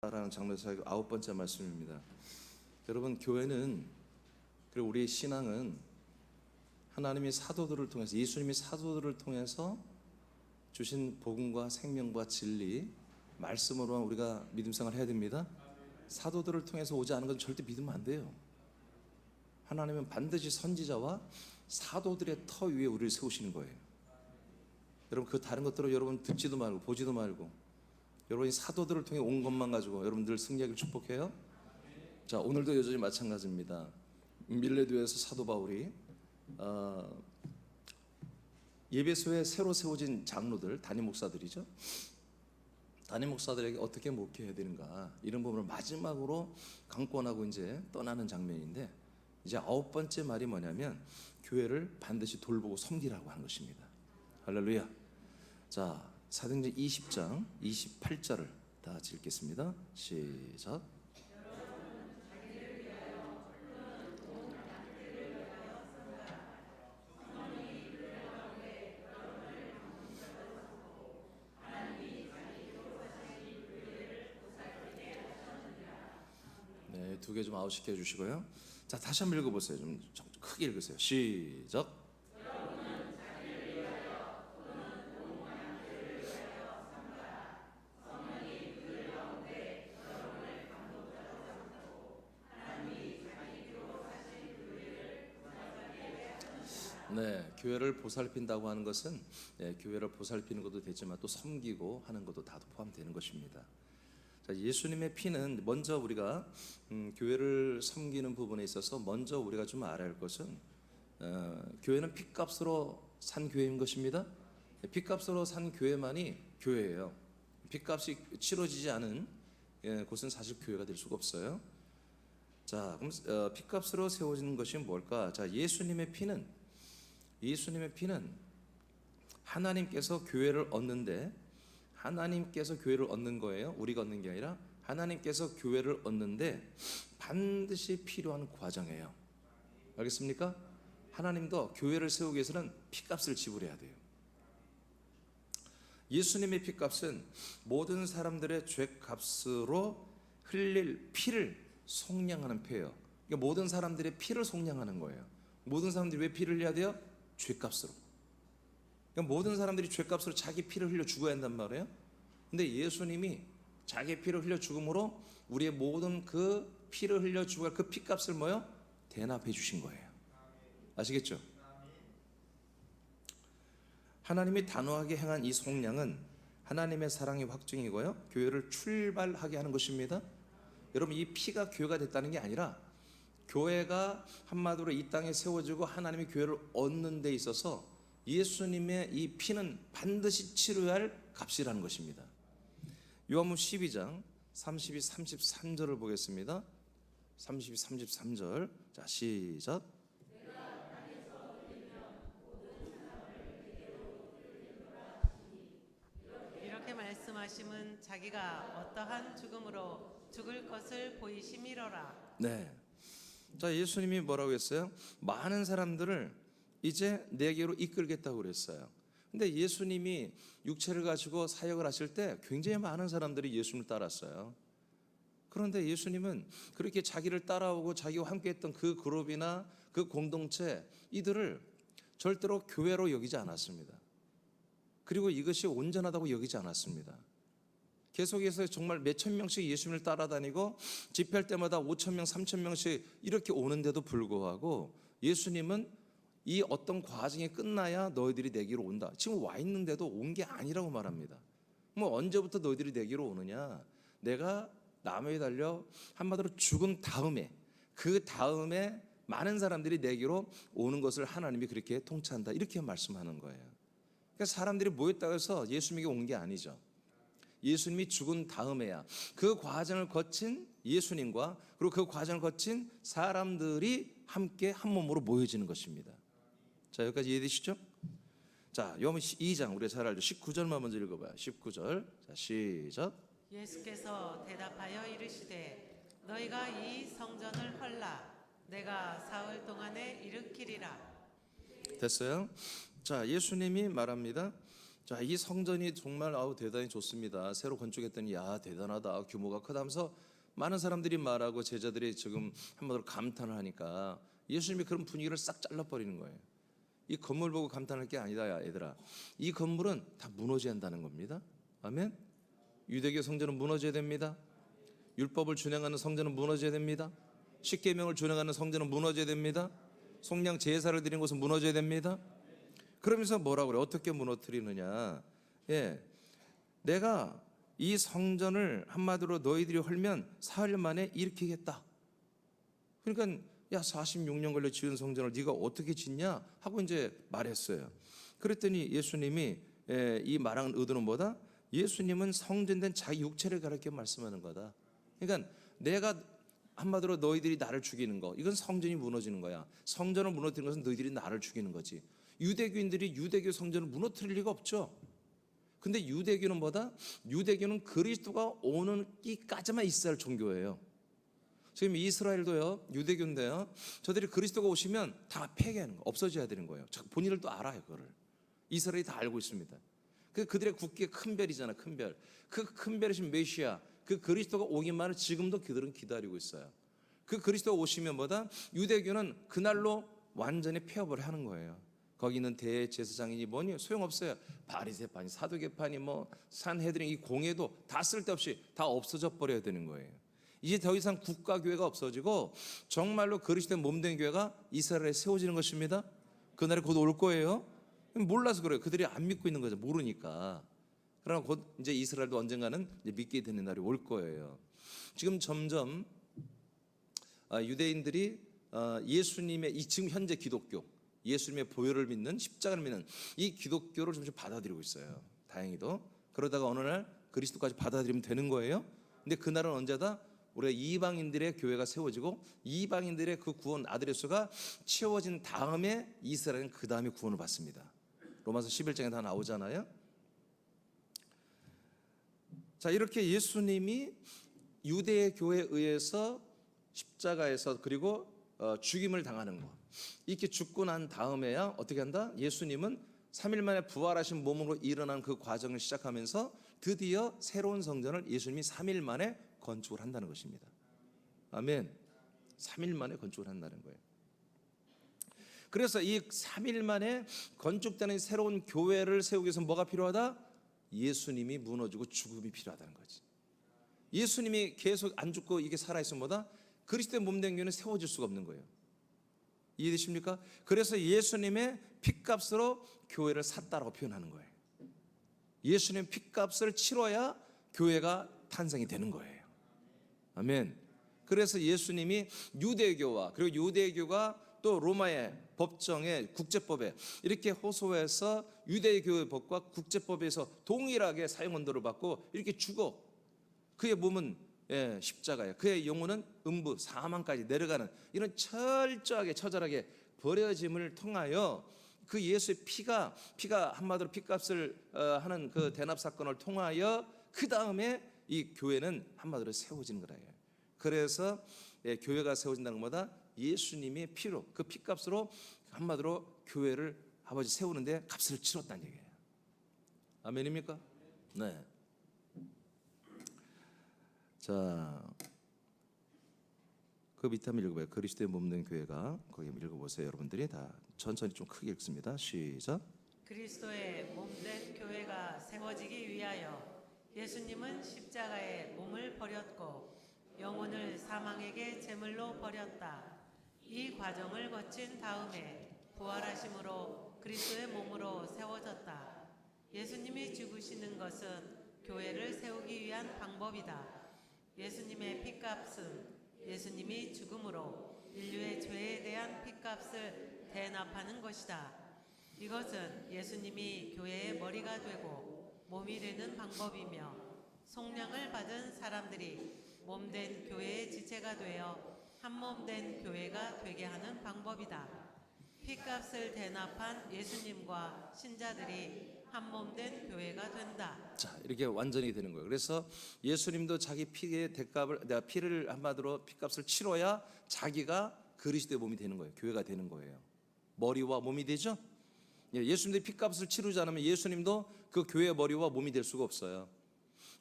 라는 장로사의 9번째 말씀입니다. 여러분, 교회는, 그리고 우리의 신앙은 하나님이 사도들을 통해서, 예수님이 사도들을 통해서 주신 복음과 생명과 진리, 말씀으로만 우리가 믿음 생활을 해야 됩니다. 사도들을 통해서 오지 않은 건 절대 믿으면 안 돼요. 하나님은 반드시 선지자와 사도들의 터 위에 우리를 세우시는 거예요. 여러분, 그 다른 것들을 여러분 듣지도 말고 보지도 말고 여러분이 사도들을 통해 온 것만 가지고 여러분들 승리하기를 축복해요. 자, 오늘도 여전히 마찬가지입니다. 밀레도에서 사도 바울이 예배소에 새로 세워진 장로들, 담임 목사들이죠. 담임 목사들에게 어떻게 목회해야 되는가, 이런 부분을 마지막으로 강권하고 이제 떠나는 장면인데, 이제 9번째 말이 뭐냐면 교회를 반드시 돌보고 섬기라고 하는 것입니다. 할렐루야. 자, 사도행전 20장 28절을 다 같이 읽겠습니다. 시작. 네, 두 개 좀 아웃시켜 주시고요. 자, 다시 한번 읽어보세요. 좀 크게 읽으세요. 시작. 네, 교회를 보살핀다고 하는 것은 교회를 보살피는 것도 되지만 또 섬기고 하는 것도 다 포함되는 것입니다. 자, 예수님의 피는 먼저 우리가 교회를 섬기는 부분에 있어서 먼저 우리가 좀 알아야 할 것은 교회는 핏값으로 산 교회인 것입니다. 핏값으로 산 교회만이 교회예요. 핏값이 치러지지 않은 곳은 사실 교회가 될 수가 없어요. 자, 그럼 핏값으로 세워지는 것이 뭘까? 자, 예수님의 피는 하나님께서 교회를 얻는데, 하나님께서 교회를 얻는 거예요. 우리가 얻는 게 아니라 하나님께서 교회를 얻는데 반드시 필요한 과정이에요. 알겠습니까? 하나님도 교회를 세우기 위해서는 피값을 지불해야 돼요. 예수님의 피값은 모든 사람들의 죄값으로 흘릴 피를 속량하는 피예요. 그러니까 모든 사람들의 피를 속량하는 거예요. 모든 사람들이 왜 피를 흘려야 돼요? 죄값으로. 그러니까 모든 사람들이 죄값으로 자기 피를 흘려 죽어야 한단 말이에요. 근데 예수님이 자기 피를 흘려 죽음으로 우리의 모든 그 피를 흘려 죽을 그 피값을 뭐요? 대납해 주신 거예요. 아시겠죠? 하나님이 단호하게 행한 이 속량은 하나님의 사랑의 확증이고요, 교회를 출발하게 하는 것입니다. 여러분, 이 피가 교회가 됐다는 게 아니라 교회가 한마디로 이 땅에 세워지고 하나님이 교회를 얻는 데 있어서 예수님의 이 피는 반드시 치러야 할 값이라는 것입니다. 요한복음 12장 32, 33절을 보겠습니다. 32, 33절. 자, 시작. 이렇게 말씀하심은 자기가 어떠한 죽음으로 죽을 것을 보이심이로라. 네. 자, 예수님이 뭐라고 했어요? 많은 사람들을 이제 내게로 이끌겠다고 그랬어요. 근데 예수님이 육체를 가지고 사역을 하실 때 굉장히 많은 사람들이 예수님을 따랐어요. 그런데 예수님은 그렇게 자기를 따라오고 자기와 함께 했던 그 그룹이나 그 공동체, 이들을 절대로 교회로 여기지 않았습니다. 그리고 이것이 온전하다고 여기지 않았습니다. 계속해서 정말 몇천 명씩 예수님을 따라다니고 집회할 때마다 5천 명, 3천 명씩 이렇게 오는데도 불구하고 예수님은 이 어떤 과정이 끝나야 너희들이 내게로 온다, 지금 와 있는데도 온 게 아니라고 말합니다. 뭐 언제부터 너희들이 내게로 오느냐? 내가 나무에 달려 한마디로 죽은 다음에, 그 다음에 많은 사람들이 내게로 오는 것을 하나님이 그렇게 통치한다, 이렇게 말씀하는 거예요. 그러니까 사람들이 모였다고 해서 예수님에게 온 게 아니죠. 예수님이 죽은 다음에야 그 과정을 거친 예수님과 그리고 그 과정을 거친 사람들이 함께 한 몸으로 모여지는 것입니다. 자, 여기까지 이해되시죠? 자, 요한복음 2장 우리가 잘 알죠. 19절만 먼저 읽어봐요. 19절. 자, 시작. 예수께서 대답하여 이르시되 너희가 이 성전을 헐라. 내가 사흘 동안에 일으키리라. 됐어요? 자, 예수님이 말합니다. 자, 이 성전이 정말 대단히 좋습니다. 새로 건축했더니 야 대단하다, 규모가 크다면서 많은 사람들이 말하고 제자들이 지금 한마디로 감탄을 하니까 예수님이 그런 분위기를 싹 잘라버리는 거예요. 이 건물 보고 감탄할 게 아니다, 야 얘들아. 이 건물은 다 무너져야 한다는 겁니다. 아멘. 유대교 성전은 무너져야 됩니다. 율법을 준행하는 성전은 무너져야 됩니다. 십계명을 준행하는 성전은 무너져야 됩니다. 속량 제사를 드리는 곳은 무너져야 됩니다. 그러면서 뭐라고 그래? 어떻게 무너뜨리느냐? 예, 내가 이 성전을 한마디로 너희들이 헐면 사흘 만에 일으키겠다. 그러니까 야 46년 걸려 지은 성전을 네가 어떻게 짓냐 하고 이제 말했어요. 그랬더니 예수님이 이 말하는 의도는 뭐다? 예수님은 성전된 자기 육체를 가르쳐 말씀하는 거다. 그러니까 내가 한마디로 너희들이 나를 죽이는 거, 이건 성전이 무너지는 거야. 성전을 무너뜨리는 것은 너희들이 나를 죽이는 거지. 유대교인들이 유대교 성전을 무너뜨릴 리가 없죠. 근데 유대교는 뭐다? 유대교는 그리스도가 오는 끼까지만 있어야 할 종교예요. 지금 이스라엘도요, 유대교인데요, 저들이 그리스도가 오시면 다 폐기하는 거, 없어져야 되는 거예요. 본인들도 알아요, 그거를. 이스라엘이 다 알고 있습니다. 그들의 국기의 큰 별이잖아, 큰 별. 그 큰 별이신 메시아, 그 그리스도가 오기만을 지금도 그들은 기다리고 있어요. 그 그리스도가 오시면 뭐다? 유대교는 그날로 완전히 폐업을 하는 거예요. 거기 있는 대제사장이니 뭐니 소용없어요. 바리새파니 사두개파니 뭐 산헤드린 이 공회도 다 쓸데없이 다 없어져 버려야 되는 거예요. 이제 더 이상 국가교회가 없어지고 정말로 그리스도의 몸된 교회가 이스라엘에 세워지는 것입니다. 그날이 곧 올 거예요. 몰라서 그래요. 그들이 안 믿고 있는 거죠. 모르니까. 그러나 곧 이제 이스라엘도 언젠가는 이제 믿게 되는 날이 올 거예요. 지금 점점 유대인들이 예수님의 이 지금 현재 기독교, 예수님의 보혈을 믿는 십자가를 믿는 이 기독교를 점점 받아들이고 있어요. 다행히도. 그러다가 어느 날 그리스도까지 받아들이면 되는 거예요. 근데 그날은 언제다? 우리가 이방인들의 교회가 세워지고 이방인들의 그 구원 아들의 수가 채워진 다음에 이스라엘은 그 다음에 구원을 받습니다. 로마서 11장에 다 나오잖아요. 자, 이렇게 예수님이 유대 교회에 의해서 십자가에서 그리고 죽임을 당하는 거, 이렇게 죽고 난 다음에야 어떻게 한다? 예수님은 3일 만에 부활하신 몸으로 일어난 그 과정을 시작하면서 드디어 새로운 성전을 예수님이 3일 만에 건축을 한다는 것입니다. 아멘. 3일 만에 건축을 한다는 거예요. 그래서 이 3일 만에 건축되는 새로운 교회를 세우기 위해서 뭐가 필요하다? 예수님이 무너지고 죽음이 필요하다는 거지. 예수님이 계속 안 죽고 이게 살아있으면 뭐다? 그리스도의 몸된 교회는 세워질 수가 없는 거예요. 이해되십니까? 그래서 예수님의 핏값으로 교회를 샀다라고 표현하는 거예요. 예수님의 핏값을 치러야 교회가 탄생이 되는 거예요. 아멘. 그래서 예수님이 유대교와 그리고 유대교가 또 로마의 법정에 국제법에 이렇게 호소해서 유대교의 법과 국제법에서 동일하게 사형언도를 받고 이렇게 죽어. 그의 몸은 십자가예요. 그의 영혼은 음부 사망까지 내려가는 이런 철저하게 처절하게 버려짐을 통하여 그 예수의 피가 한마디로 핏값을 하는 그 대납 사건을 통하여 그 다음에 이 교회는 한마디로 세워지는 거예요. 그래서 교회가 세워진다는 것보다 예수님의 피로 그 핏값으로 한마디로 교회를 아버지 세우는데 값을 치렀다는 얘기예요. 아멘입니까? 네. 자, 그 밑에 한번 읽어봐요. 그리스도의 몸된 교회가 거기 읽어보세요. 여러분들이 다 천천히 좀 크게 읽습니다. 시작. 그리스도의 몸된 교회가 세워지기 위하여 예수님은 십자가에 몸을 버렸고 영혼을 사망에게 제물로 버렸다. 이 과정을 거친 다음에 부활하심으로 그리스도의 몸으로 세워졌다. 예수님이 죽으시는 것은 교회를 세우기 위한 방법이다. 예수님의 핏값은 예수님이 죽음으로 인류의 죄에 대한 핏값을 대납하는 것이다. 이것은 예수님이 교회의 머리가 되고 몸이 되는 방법이며 속량을 받은 사람들이 몸된 교회의 지체가 되어 한몸된 교회가 되게 하는 방법이다. 핏값을 대납한 예수님과 신자들이 한몸된 교회가 된다. 자, 이렇게 완전히 되는 거예요. 그래서 예수님도 자기 피의 대값을, 내가 피를 한마디로 핏값을 치러야 자기가 그리스도의 몸이 되는 거예요. 교회가 되는 거예요. 머리와 몸이 되죠. 예수님도 핏값을 치르지 않으면 예수님도 그 교회의 머리와 몸이 될 수가 없어요.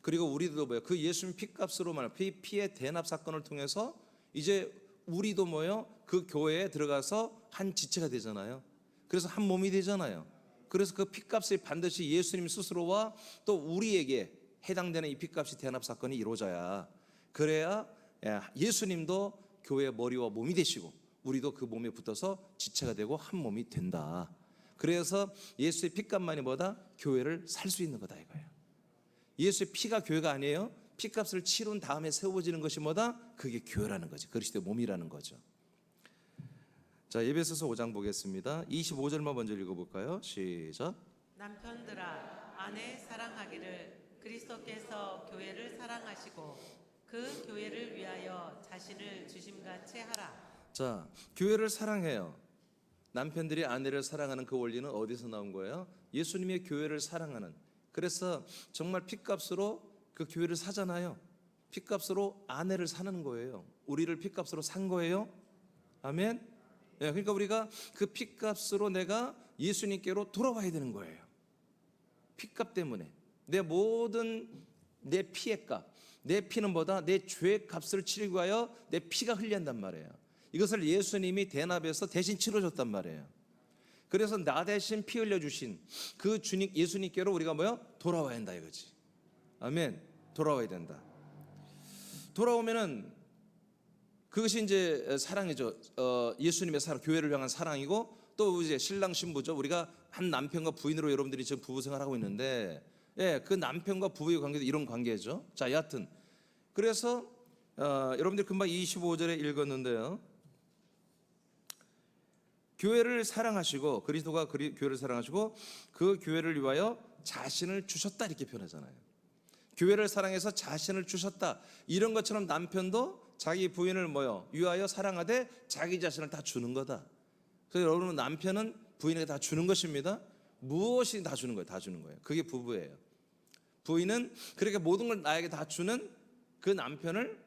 그리고 우리도 뭐예요? 그 예수님 피값으로 말하는 피의 대납 사건을 통해서 이제 우리도 뭐예요? 그 교회에 들어가서 한 지체가 되잖아요. 그래서 한 몸이 되잖아요. 그래서 그 피값이 반드시 예수님 스스로와 또 우리에게 해당되는 이 피값이 대납 사건이 이루어져야, 그래야 예수님도 교회의 머리와 몸이 되시고 우리도 그 몸에 붙어서 지체가 되고 한 몸이 된다. 그래서 예수의 피값만이 뭐다? 교회를 살 수 있는 거다 이거예요. 예수의 피가 교회가 아니에요. 피값을 치룬 다음에 세워지는 것이 뭐다? 그게 교회라는 거지. 그리스도의 몸이라는 거죠. 자, 에베소서 5장 보겠습니다. 25절만 먼저 읽어볼까요? 시작. 남편들아 아내 사랑하기를 그리스도께서 교회를 사랑하시고 그 교회를 위하여 자신을 주심같이 하라. 자, 교회를 사랑해요. 남편들이 아내를 사랑하는 그 원리는 어디서 나온 거예요? 예수님의 교회를 사랑하는. 그래서 정말 피값으로 그 교회를 사잖아요. 피값으로 아내를 사는 거예요. 우리를 피값으로 산 거예요. 아멘. 그러니까 우리가 그 피값으로 내가 예수님께로 돌아와야 되는 거예요. 피값 때문에 내 모든 내 피의 값, 내 피는 뭐다? 내 죄의 값을 치르기 위하여 내 피가 흘린단 말이에요. 이것을 예수님이 대납해서 대신 치러줬단 말이에요. 그래서 나 대신 피 흘려주신 그 주님 예수님께로 우리가 뭐요? 돌아와야 한다 이거지. 아멘. 돌아와야 된다. 돌아오면은 그것이 이제 사랑이죠. 예수님의 사랑, 교회를 향한 사랑이고, 또 이제 신랑 신부죠. 우리가 한 남편과 부인으로 여러분들이 지금 부부 생활하고 있는데, 그 남편과 부부의 관계도 이런 관계죠. 자, 여하튼 그래서 여러분들 금방 25절에 읽었는데요. 교회를 사랑하시고, 그리스도가 교회를 사랑하시고 그 교회를 위하여 자신을 주셨다 이렇게 표현하잖아요. 교회를 사랑해서 자신을 주셨다. 이런 것처럼 남편도 자기 부인을 위하여 사랑하되 자기 자신을 다 주는 거다. 그래서 여러분 남편은 부인에게 다 주는 것입니다. 무엇이 다 주는 거예요. 다 주는 거예요. 그게 부부예요. 부인은 그렇게 모든 걸 나에게 다 주는 그 남편을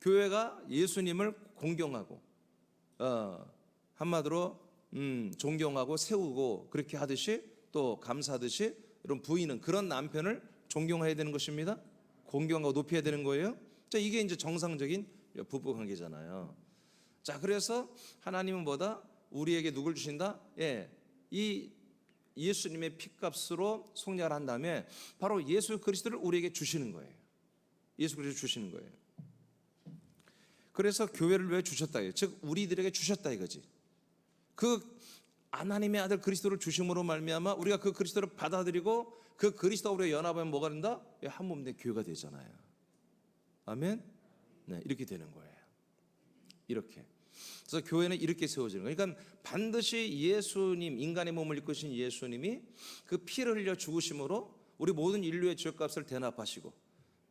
교회가 예수님을 공경하고 한마디로 존경하고 세우고 그렇게 하듯이 또 감사하듯이 이런 부인은 그런 남편을 존경해야 되는 것입니다. 공경하고 높여야 되는 거예요. 자, 이게 이제 정상적인 부부 관계잖아요. 자, 그래서 하나님은 뭐다? 우리에게 누굴 주신다? 이 예수님의 피값으로 속량을 한 다음에 바로 예수 그리스도를 우리에게 주시는 거예요. 예수 그리스도를 주시는 거예요. 그래서 교회를 왜 주셨다? 즉 우리들에게 주셨다 이거지. 그 하나님의 아들 그리스도를 주심으로 말미암아 우리가 그 그리스도를 받아들이고 그 그리스도와 우리가 연합하면 뭐가 된다? 한 몸 된 교회가 되잖아요. 아멘. 네, 이렇게 되는 거예요. 이렇게. 그래서 교회는 이렇게 세워지는 거예요. 그러니까 반드시 예수님, 인간의 몸을 입으신 예수님이 그 피를 흘려 죽으심으로 우리 모든 인류의 죄값을 대납하시고,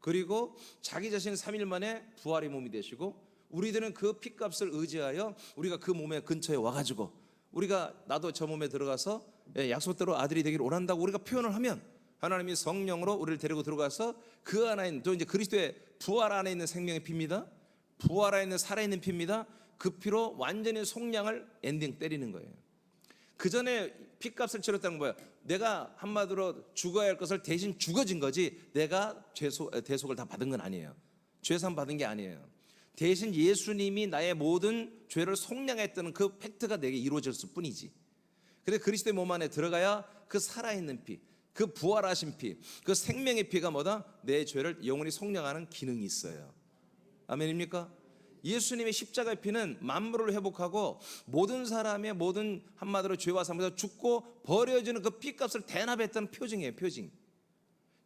그리고 자기 자신은 3일 만에 부활의 몸이 되시고, 우리들은 그 피값을 의지하여 우리가 그 몸의 근처에 와가지고 우리가 나도 저 몸에 들어가서 약속대로 아들이 되기를 원한다고 우리가 표현을 하면 하나님이 성령으로 우리를 데리고 들어가서 그 안에 있는, 또 이제 그리스도의 부활 안에 있는 생명의 피입니다. 부활 안에 있는 살아있는 피입니다. 그 피로 완전히 속량을 엔딩 때리는 거예요. 그 전에 피값을 치렀다는 거예요. 내가 한마디로 죽어야 할 것을 대신 죽어진 거지 내가 대속을 다 받은 건 아니에요. 죄산 받은 게 아니에요. 대신 예수님이 나의 모든 죄를 속량했다는 그 팩트가 내게 이루어졌을 뿐이지. 그래서 그리스도의 몸 안에 들어가야 그 살아있는 피, 그 부활하신 피, 그 생명의 피가 뭐다? 내 죄를 영원히 속량하는 기능이 있어요. 아멘입니까? 예수님의 십자가의 피는 만물을 회복하고 모든 사람의 모든 한마디로 죄와 삶에서 죽고 버려지는 그 피값을 대납했다는 표징이에요. 표징.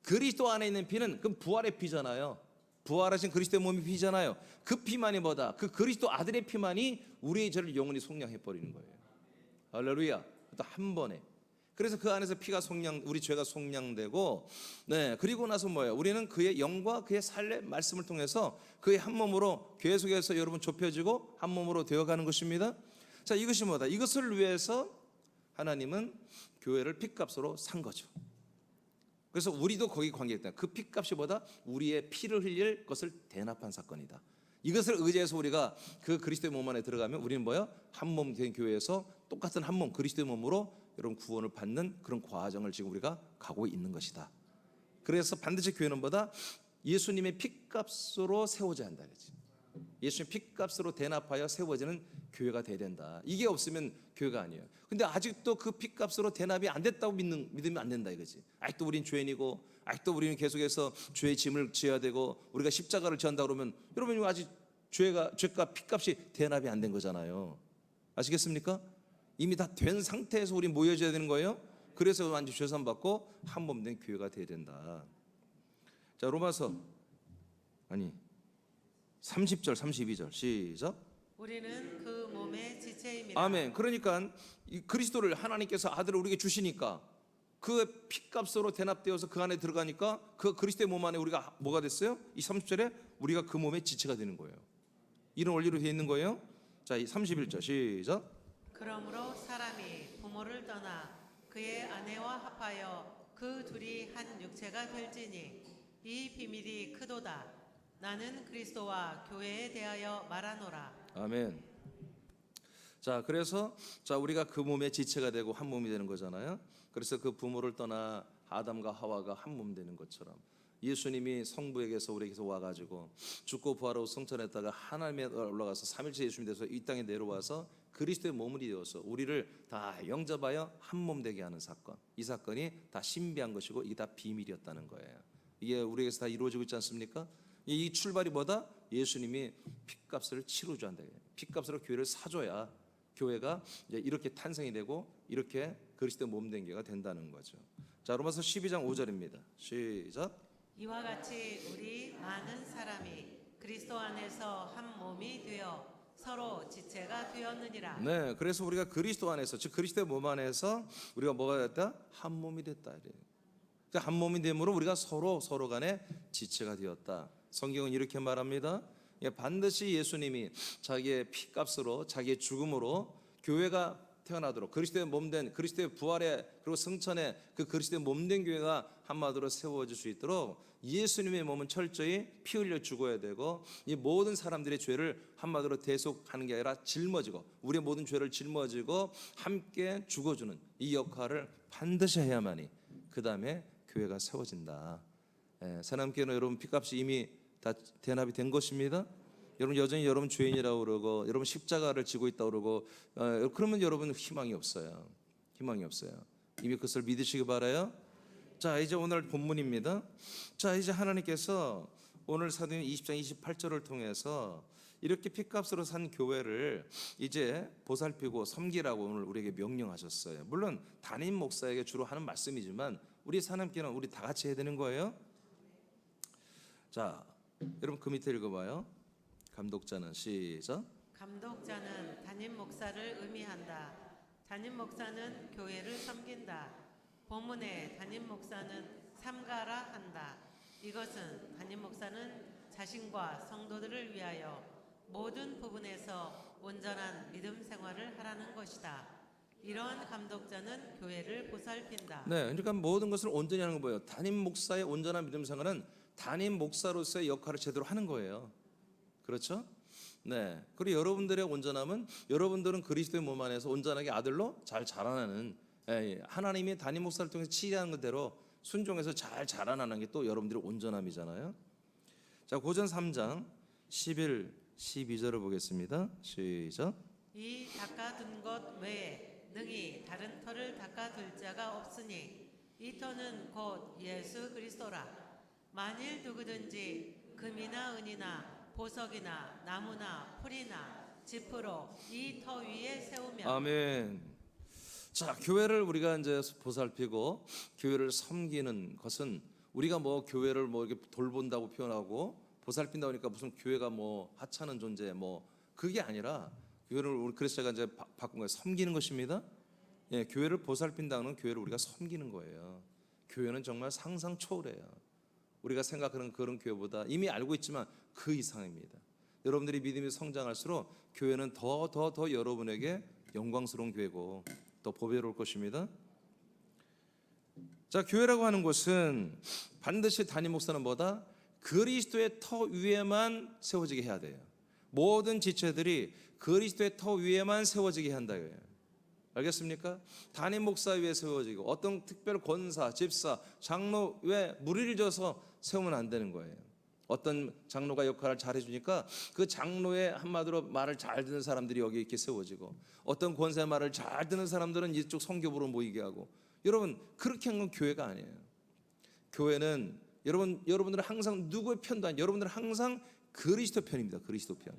그리스도 안에 있는 피는 그 부활의 피잖아요. 부활하신 그리스도의 몸의 피잖아요. 그 피만이 뭐다? 그 그리스도 아들의 피만이 우리의 죄를 영원히 속량해버리는 거예요. 할렐루야. 또 한 번에. 그래서 그 안에서 피가 우리 죄가 속량되고, 그리고 나서 뭐예요? 우리는 그의 영과 그의 살의 말씀을 통해서 그의 한 몸으로 교회 속에서 여러분 좁혀지고 한 몸으로 되어가는 것입니다. 자, 이것이 뭐다? 이것을 위해서 하나님은 교회를 피값으로 산 거죠. 그래서 우리도 거기 관계했다. 그 피값이 뭐다? 우리의 피를 흘릴 것을 대납한 사건이다. 이것을 의지해서 우리가 그 그리스도의 몸 안에 들어가면 우리는 뭐예요? 한 몸 된 교회에서 똑같은 한 몸 그리스도의 몸으로 여러분 구원을 받는 그런 과정을 지금 우리가 가고 있는 것이다. 그래서 반드시 교회는 뭐다? 예수님의 핏값으로 세워져야 한다 그랬지. 예수님 핏값으로 대납하여 세워지는 교회가 돼야 된다. 이게 없으면 교회가 아니에요. 근데 아직도 그 핏값으로 대납이 안 됐다고 믿으면 안 된다 이거지. 아직도 우린 죄인이고, 아직도 우리는 계속해서 죄의 짐을 지어야 되고, 우리가 십자가를 지한다 그러면 여러분 아직 죄가 핏값이 대납이 안 된 거잖아요. 아시겠습니까? 이미 다 된 상태에서 우리 모여져야 되는 거예요. 그래서 완전 죄산 받고 한 몸 된 교회가 돼야 된다. 자, 로마서 30절 32절 시작. 우리는 그 몸의 지체임이라. 아멘. 그러니까 이 그리스도를 하나님께서 아들을 우리에게 주시니까 그 핏값으로 대납되어서 그 안에 들어가니까 그 그리스도의 몸 안에 우리가 뭐가 됐어요? 이 30절에 우리가 그 몸의 지체가 되는 거예요. 이런 원리로 되어 있는 거예요. 자, 이 31절 시작. 그러므로 사람이 부모를 떠나 그의 아내와 합하여 그 둘이 한 육체가 될지니 이 비밀이 크도다. 나는 그리스도와 교회에 대하여 말하노라. 아멘. 자, 그래서 우리가 그 몸의 지체가 되고 한 몸이 되는 거잖아요. 그래서 그 부모를 떠나 아담과 하와가 한 몸 되는 것처럼 예수님이 성부에게서 우리에게서 와가지고 죽고 부활하고 성천했다가 하나님에 올라가서 3일째 예수님이 돼서 이 땅에 내려와서 그리스도의 몸이 되어서 우리를 다 영접하여 한 몸 되게 하는 사건. 이 사건이 다 신비한 것이고 이게 다 비밀이었다는 거예요. 이게 우리에게서 다 이루어지고 있지 않습니까? 이 출발이 뭐다? 예수님이 핏값을 치러줘야 한다. 핏값으로 교회를 사줘야 교회가 이제 이렇게 탄생이 되고 이렇게 그리스도의 몸된 교회가 된다는 거죠. 자, 로마서 12장 5절입니다. 시작. 이와 같이 우리 많은 사람이 그리스도 안에서 한 몸이 되어 서로 지체가 되었느니라. 네, 그래서 우리가 그리스도 안에서, 즉 그리스도의 몸 안에서 우리가 뭐가 됐다? 한 몸이 됐다. 한 몸이 됨으로 우리가 서로 간에 지체가 되었다. 성경은 이렇게 말합니다. 반드시 예수님이 자기의 피값으로, 자기의 죽음으로 교회가 태어나도록, 그리스도의 몸된, 그리스도의 부활에 그리고 승천에 그 그리스도의 몸된 교회가 한마디로 세워질 수 있도록 예수님의 몸은 철저히 피 흘려 죽어야 되고, 이 모든 사람들의 죄를 한마디로 대속하는 게 아니라 짊어지고, 우리의 모든 죄를 짊어지고 함께 죽어주는 이 역할을 반드시 해야만이 그 다음에 교회가 세워진다. 새남교회는 여러분 피값이 이미 다 대납이 된 것입니다. 여러분 여전히 여러분 죄인이라고 그러고 여러분 십자가를 지고 있다고 그러고 그러면 여러분 희망이 없어요. 희망이 없어요. 이미 그것을 믿으시기 바라요. 자, 이제 오늘 본문입니다. 자, 이제 하나님께서 오늘 사도행 20장 28절을 통해서 이렇게 핏값으로 산 교회를 이제 보살피고 섬기라고 오늘 우리에게 명령하셨어요. 물론 담임 목사에게 주로 하는 말씀이지만 우리 사람끼리는 우리 다 같이 해야 되는 거예요. 자, 여러분 그 밑에 읽어봐요. 감독자는 시작. 감독자는 담임 목사를 의미한다. 담임 목사는 교회를 섬긴다. 본문에 담임 목사는 삼가라 한다. 이것은 담임 목사는 자신과 성도들을 위하여 모든 부분에서 온전한 믿음 생활을 하라는 것이다. 이러한 감독자는 교회를 보살핀다. 네, 그러니까 모든 것을 온전히 하는 거 뭐예요? 담임 목사의 온전한 믿음 생활은 담임 목사로서의 역할을 제대로 하는 거예요. 그렇죠? 네. 그리고 여러분들의 온전함은 여러분들은 그리스도의 몸 안에서 온전하게 아들로 잘 자라나는, 하나님이 담임 목사를 통해서 치리하는 것대로 순종해서 잘 자라나는 게 또 여러분들의 온전함이잖아요. 자, 고전 3장 11, 12절을 보겠습니다. 시작. 이 닦아둔 것 외에 능히 다른 터를 닦아둘 자가 없으니 이 터는 곧 예수 그리스도라. 만일 누구든지 금이나 은이나 보석이나 나무나 풀이나 지프로 이 터 위에 세우면. 아멘. 자, 교회를 우리가 이제 보살피고 교회를 섬기는 것은 우리가 뭐 교회를 뭐 이렇게 돌본다고 표현하고 보살핀다 보니까 무슨 교회가 뭐 하찮은 존재 뭐 그게 아니라 교회를 우리 그래서 제가 이제 바꾼 거예요. 섬기는 것입니다. 예, 교회를 보살핀다는 교회를 우리가 섬기는 거예요. 교회는 정말 상상 초월해요. 우리가 생각하는 그런 교회보다 이미 알고 있지만 그 이상입니다. 여러분들이 믿음이 성장할수록 교회는 더 여러분에게 영광스러운 교회고 더 보배로울 것입니다. 자, 교회라고 하는 것은 반드시 담임 목사는 뭐다? 그리스도의 터 위에만 세워지게 해야 돼요. 모든 지체들이 그리스도의 터 위에만 세워지게 한다. 알겠습니까? 담임 목사 위에 세워지고 어떤 특별 권사, 집사, 장로 외에 무리를 져서 세우면 안 되는 거예요. 어떤 장로가 역할을 잘 해주니까 그 장로의 한마디로 말을 잘 듣는 사람들이 여기 이렇게 세워지고, 어떤 권사의 말을 잘 듣는 사람들은 이쪽 성교부로 모이게 하고. 여러분, 그렇게 한 건 교회가 아니에요. 교회는 여러분들은 항상 누구의 편도 아니에요. 여러분들은 항상 그리스도 편입니다. 그리스도 편.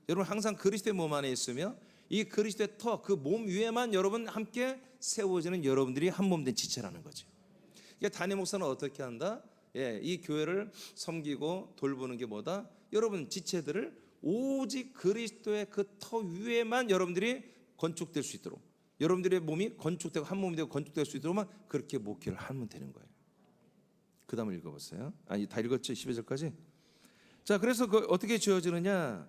여러분 항상 그리스도의 몸 안에 있으며 이 그리스도의 터, 그 몸 위에만 여러분 함께 세워지는 여러분들이 한 몸 된 지체라는 거죠. 그러니까 담임 목사는 어떻게 한다? 이 교회를 섬기고 돌보는 게 뭐다? 여러분 지체들을 오직 그리스도의 그 터 위에만 여러분들이 건축될 수 있도록, 여러분들의 몸이 건축되고 한 몸이 되고 건축될 수 있도록만 그렇게 목회를 하면 되는 거예요. 그 다음을 읽어보세요. 아니, 다 읽었죠? 12절까지. 자, 그래서 어떻게 지어지느냐?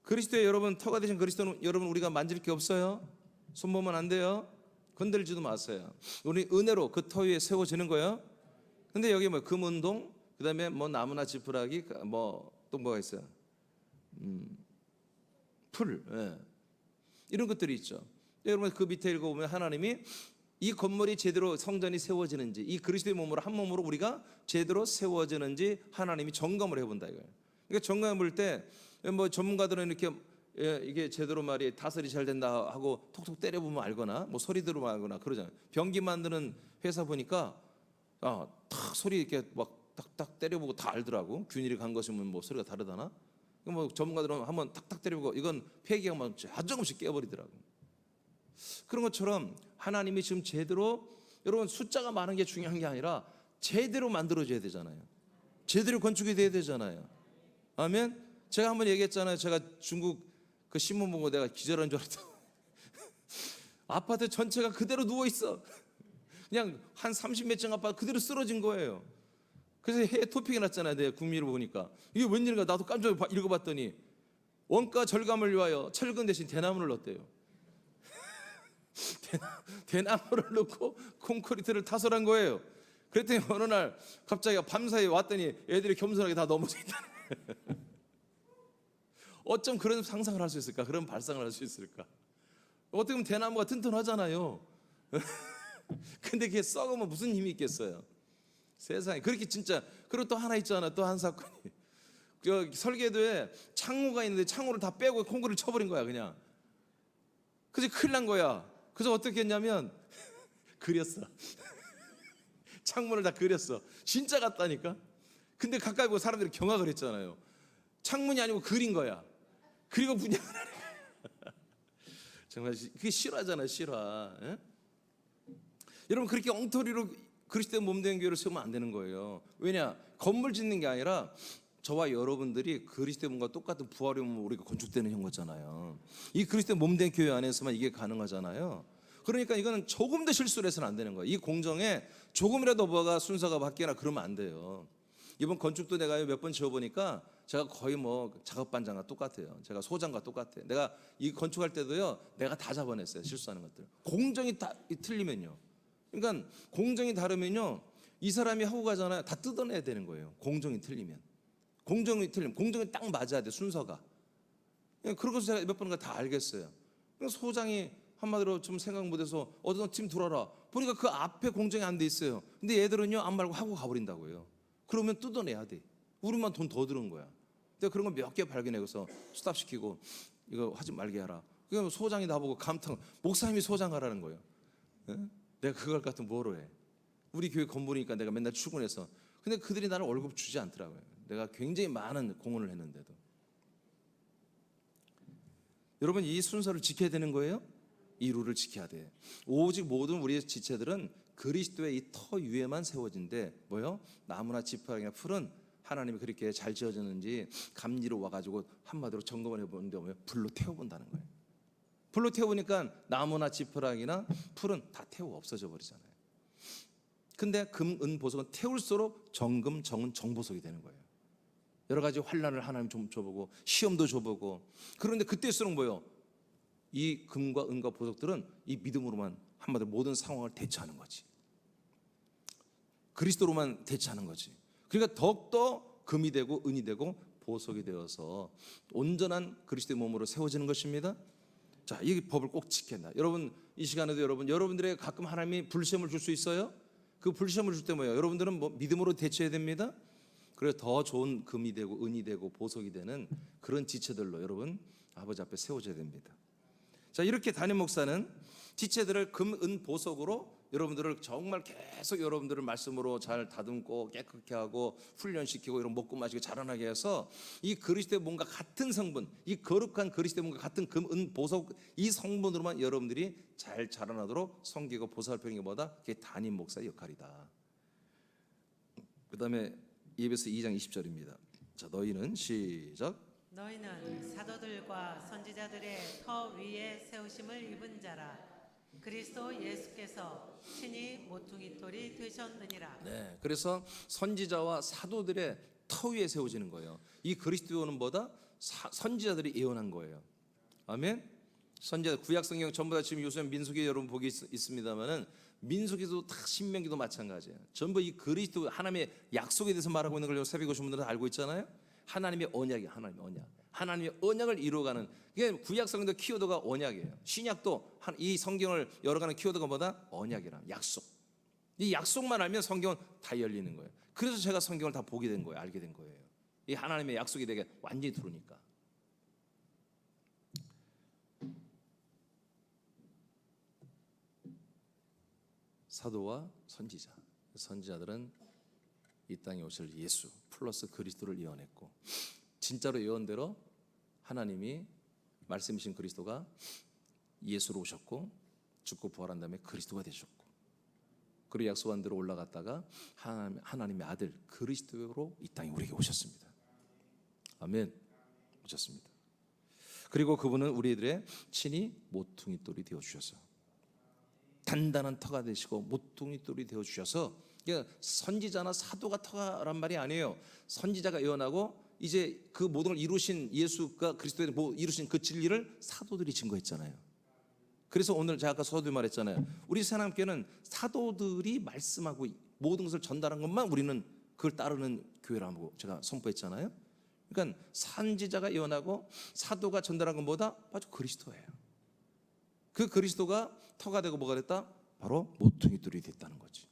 그리스도의 여러분 터가 되신 그리스도는 여러분 우리가 만질 게 없어요. 손보면 안 돼요. 건들지도 마세요. 우리 은혜로 그 터 위에 세워지는 거예요. 근데 여기 뭐 금운동, 그 다음에 뭐 나무나 지푸라기, 뭐 또 뭐가 있어요? 풀, 이런 것들이 있죠. 여러분 그 밑에 읽어보면 하나님이 이 건물이 제대로 성전이 세워지는지, 이 그리스도의 몸으로 한 몸으로 우리가 제대로 세워지는지 하나님이 점검을 해본다 이거예요. 그러니까 점검해 볼 때 뭐 전문가들은 이렇게 이게 제대로 말이 다스리 잘 된다 하고 톡톡 때려보면 알거나 뭐 소리 들으면 알거나 그러잖아요. 변기 만드는 회사 보니까 탁 소리 이렇게 막 딱딱 때려보고 다 알더라고. 균일이 간 것이면 뭐 소리가 다르다나. 뭐 전문가들은 한번 탁탁 때려보고 이건 폐기가 막 조금씩 깨버리더라고. 그런 것처럼 하나님이 지금 제대로, 여러분 숫자가 많은 게 중요한 게 아니라 제대로 만들어져야 되잖아요. 제대로 건축이 돼야 되잖아요. 아멘. 제가 한번 얘기했잖아요. 제가 중국 그 신문 보고 내가 기절한 줄 알았다. 아파트 전체가 그대로 누워 있어. 그냥 한 30몇 층 아파트 그대로 쓰러진 거예요. 그래서 해외 토픽이 났잖아요. 내가 국민을 보니까 이게 웬일인가 나도 깜짝 읽어봤더니 원가 절감을 위하여 철근 대신 대나무를 넣었대요. 대나무를 넣고 콘크리트를 타설한 거예요. 그랬더니 어느 날 갑자기 밤사이에 왔더니 애들이 겸손하게 다 넘어져 있다는 거예요. 어쩜 그런 상상을 할 수 있을까? 그런 발상을 할 수 있을까? 어떻게 보면 대나무가 튼튼하잖아요. 근데 그게 썩으면 무슨 힘이 있겠어요? 세상에. 그렇게 진짜. 그리고 또 하나 있잖아. 또 한 사건이. 설계도에 창호가 있는데 창호를 다 빼고 콘크리트를 쳐버린 거야 그냥. 그래서 큰일 난 거야. 그래서 어떻게 했냐면 그렸어. 창문을 다 그렸어. 진짜 같다니까. 근데 가까이 보고 사람들이 경악을 했잖아요. 창문이 아니고 그린 거야. 그리고 분양을 하는 거야. 정말 그게 실화잖아요. 실화. 여러분 그렇게 엉터리로 그리스도의 몸된 교회를 세우면 안 되는 거예요. 왜냐? 건물 짓는 게 아니라 저와 여러분들이 그리스도의 몸과 똑같은 부활의 몸으로 우리가 건축되는 형 거잖아요. 이 그리스도의 몸된 교회 안에서만 이게 가능하잖아요. 그러니까 이거는 조금 더 실수를 해서는 안 되는 거예요. 이 공정에 조금이라도 뭐가 순서가 바뀌거나 그러면 안 돼요. 이번 건축도 내가 몇 번 지어보니까 제가 거의 뭐 작업반장과 똑같아요. 제가 소장과 똑같아요. 내가 이 건축할 때도요, 내가 다 잡아냈어요. 실수하는 것들. 공정이 다 틀리면요. 그러니까 공정이 다르면요, 이 사람이 하고 가잖아요. 다 뜯어내야 되는 거예요. 공정이 틀리면. 공정이 틀리면 공정이 딱 맞아야 돼. 순서가. 그러고서 제가 몇 번인가 다 알겠어요. 소장이 한마디로 좀 생각 못해서 어떤 팀 들어라. 보니까 그 앞에 공정이 안 돼 있어요. 근데 얘들은요 안 말고 하고 가버린다고요. 그러면 뜯어내야 돼. 우리만 돈 더 들은 거야. 내가 그런 거 몇 개 발견해서 스탑시키고 이거 하지 말게 하라. 그러면 소장이 나보고 감탄. 목사님이 소장하라는 거예요. 내가 그걸 같은 뭐로 해. 우리 교회 건물이니까 내가 맨날 출근해서. 근데 그들이 나를 월급 주지 않더라고요. 내가 굉장히 많은 공헌을 했는데도. 여러분 이 순서를 지켜야 되는 거예요. 이 룰을 지켜야 돼. 오직 모든 우리의 지체들은 그리스도의 이 터 위에만 세워진대. 뭐요? 나무나 지푸라기나 풀은 하나님이 그렇게 잘 지어졌는지 감리로 와가지고 한마디로 점검을 해보는데 뭐예요? 불로 태워본다는 거예요. 불로 태우니까 나무나 지푸라기나 풀은 다 태워 없어져 버리잖아요. 근데 금, 은, 보석은 태울수록 정금, 정은, 정보석이 되는 거예요. 여러 가지 환난을 하나님 좀 줘보고 시험도 줘보고. 그런데 그때일수록 뭐예요? 이 금과 은과 보석들은 이 믿음으로만 한마디로 모든 상황을 대처하는 거지. 그리스도로만 대처하는 거지. 그러니까 더욱더 금이 되고 은이 되고 보석이 되어서 온전한 그리스도의 몸으로 세워지는 것입니다. 자, 이 법을 꼭 지킨다. 여러분 이 시간에도 여러분들에게 가끔 하나님이 불시험을 줄 수 있어요. 그 불시험을 줄 때 뭐예요? 여러분들은 뭐 믿음으로 대처해야 됩니다. 그래서 더 좋은 금이 되고 은이 되고 보석이 되는 그런 지체들로 여러분 아버지 앞에 세워져야 됩니다. 자, 이렇게 담임 목사는 지체들을 금, 은, 보석으로 여러분들을 정말 계속 여러분들을 말씀으로 잘 다듬고 깨끗게 하고 훈련시키고 이런 먹고 마시고 자라나게 해서 이 그리스도의 몸과 같은 성분, 이 거룩한 그리스도의 몸과 같은 금, 은, 보석 이 성분으로만 여러분들이 잘 자라나도록 섬기고 보살펴는 것보다 그게 담임 목사의 역할이다. 그 다음에 예배서 2장 20절입니다. 자, 너희는 시작. 너희는 사도들과 선지자들의 터 위에 세우심을 입은 자라. 그리스도 예수께서 친히 모퉁이돌이 되셨느니라. 네, 그래서 선지자와 사도들의 터 위에 세워지는 거예요. 이 그리스도는 뭐다? 선지자들이 예언한 거예요. 아멘. 선지자 구약 성경 전부 다 지금 요새 민수기 여러분 보기 있습니다만은 민수기도 다 신명기도 마찬가지예요. 전부 이 그리스도 하나님의 약속에 대해서 말하고 있는 걸 새벽 오신 분들은 알고 있잖아요. 하나님의 언약이에요. 하나님의 언약. 하나님의 언약을 이루어가는 이게 구약 성경도 키워드가 언약이에요. 신약도 이 성경을 열어가는 키워드가 뭐다? 언약이라 약속. 이 약속만 알면 성경은 다 열리는 거예요. 그래서 제가 성경을 다 보게 된 거예요. 알게 된 거예요. 이 하나님의 약속이 되게 완전히 들어오니까. 사도와 선지자. 선지자들은 이 땅에 오실 예수 플러스 그리스도를 예언했고 진짜로 예언대로 하나님이 말씀이신 그리스도가 예수로 오셨고 죽고 부활한 다음에 그리스도가 되셨고 그리고 약속한 대로 올라갔다가 하나님의 아들 그리스도로 이 땅에 우리에게 오셨습니다. 아멘. 오셨습니다. 그리고 그분은 우리들의 친히 모퉁이돌이 되어주셔서 단단한 터가 되시고 모퉁이돌이 되어주셔서 선지자나 사도가 터란 말이 아니에요. 선지자가 예언하고 이제 그 모든 걸 이루신 예수가 그리스도의 이루신 그 진리를 사도들이 증거했잖아요. 그래서 오늘 제가 아까 서두에 말했잖아요. 우리 새하나님교회는 사도들이 말씀하고 모든 것을 전달한 것만 우리는 그걸 따르는 교회라고 제가 선포했잖아요. 그러니까 선지자가 예언하고 사도가 전달한 것보다 아주 그리스도예요. 그 그리스도가 터가 되고 뭐가 됐다? 바로 모퉁이돌이 됐다는 거지.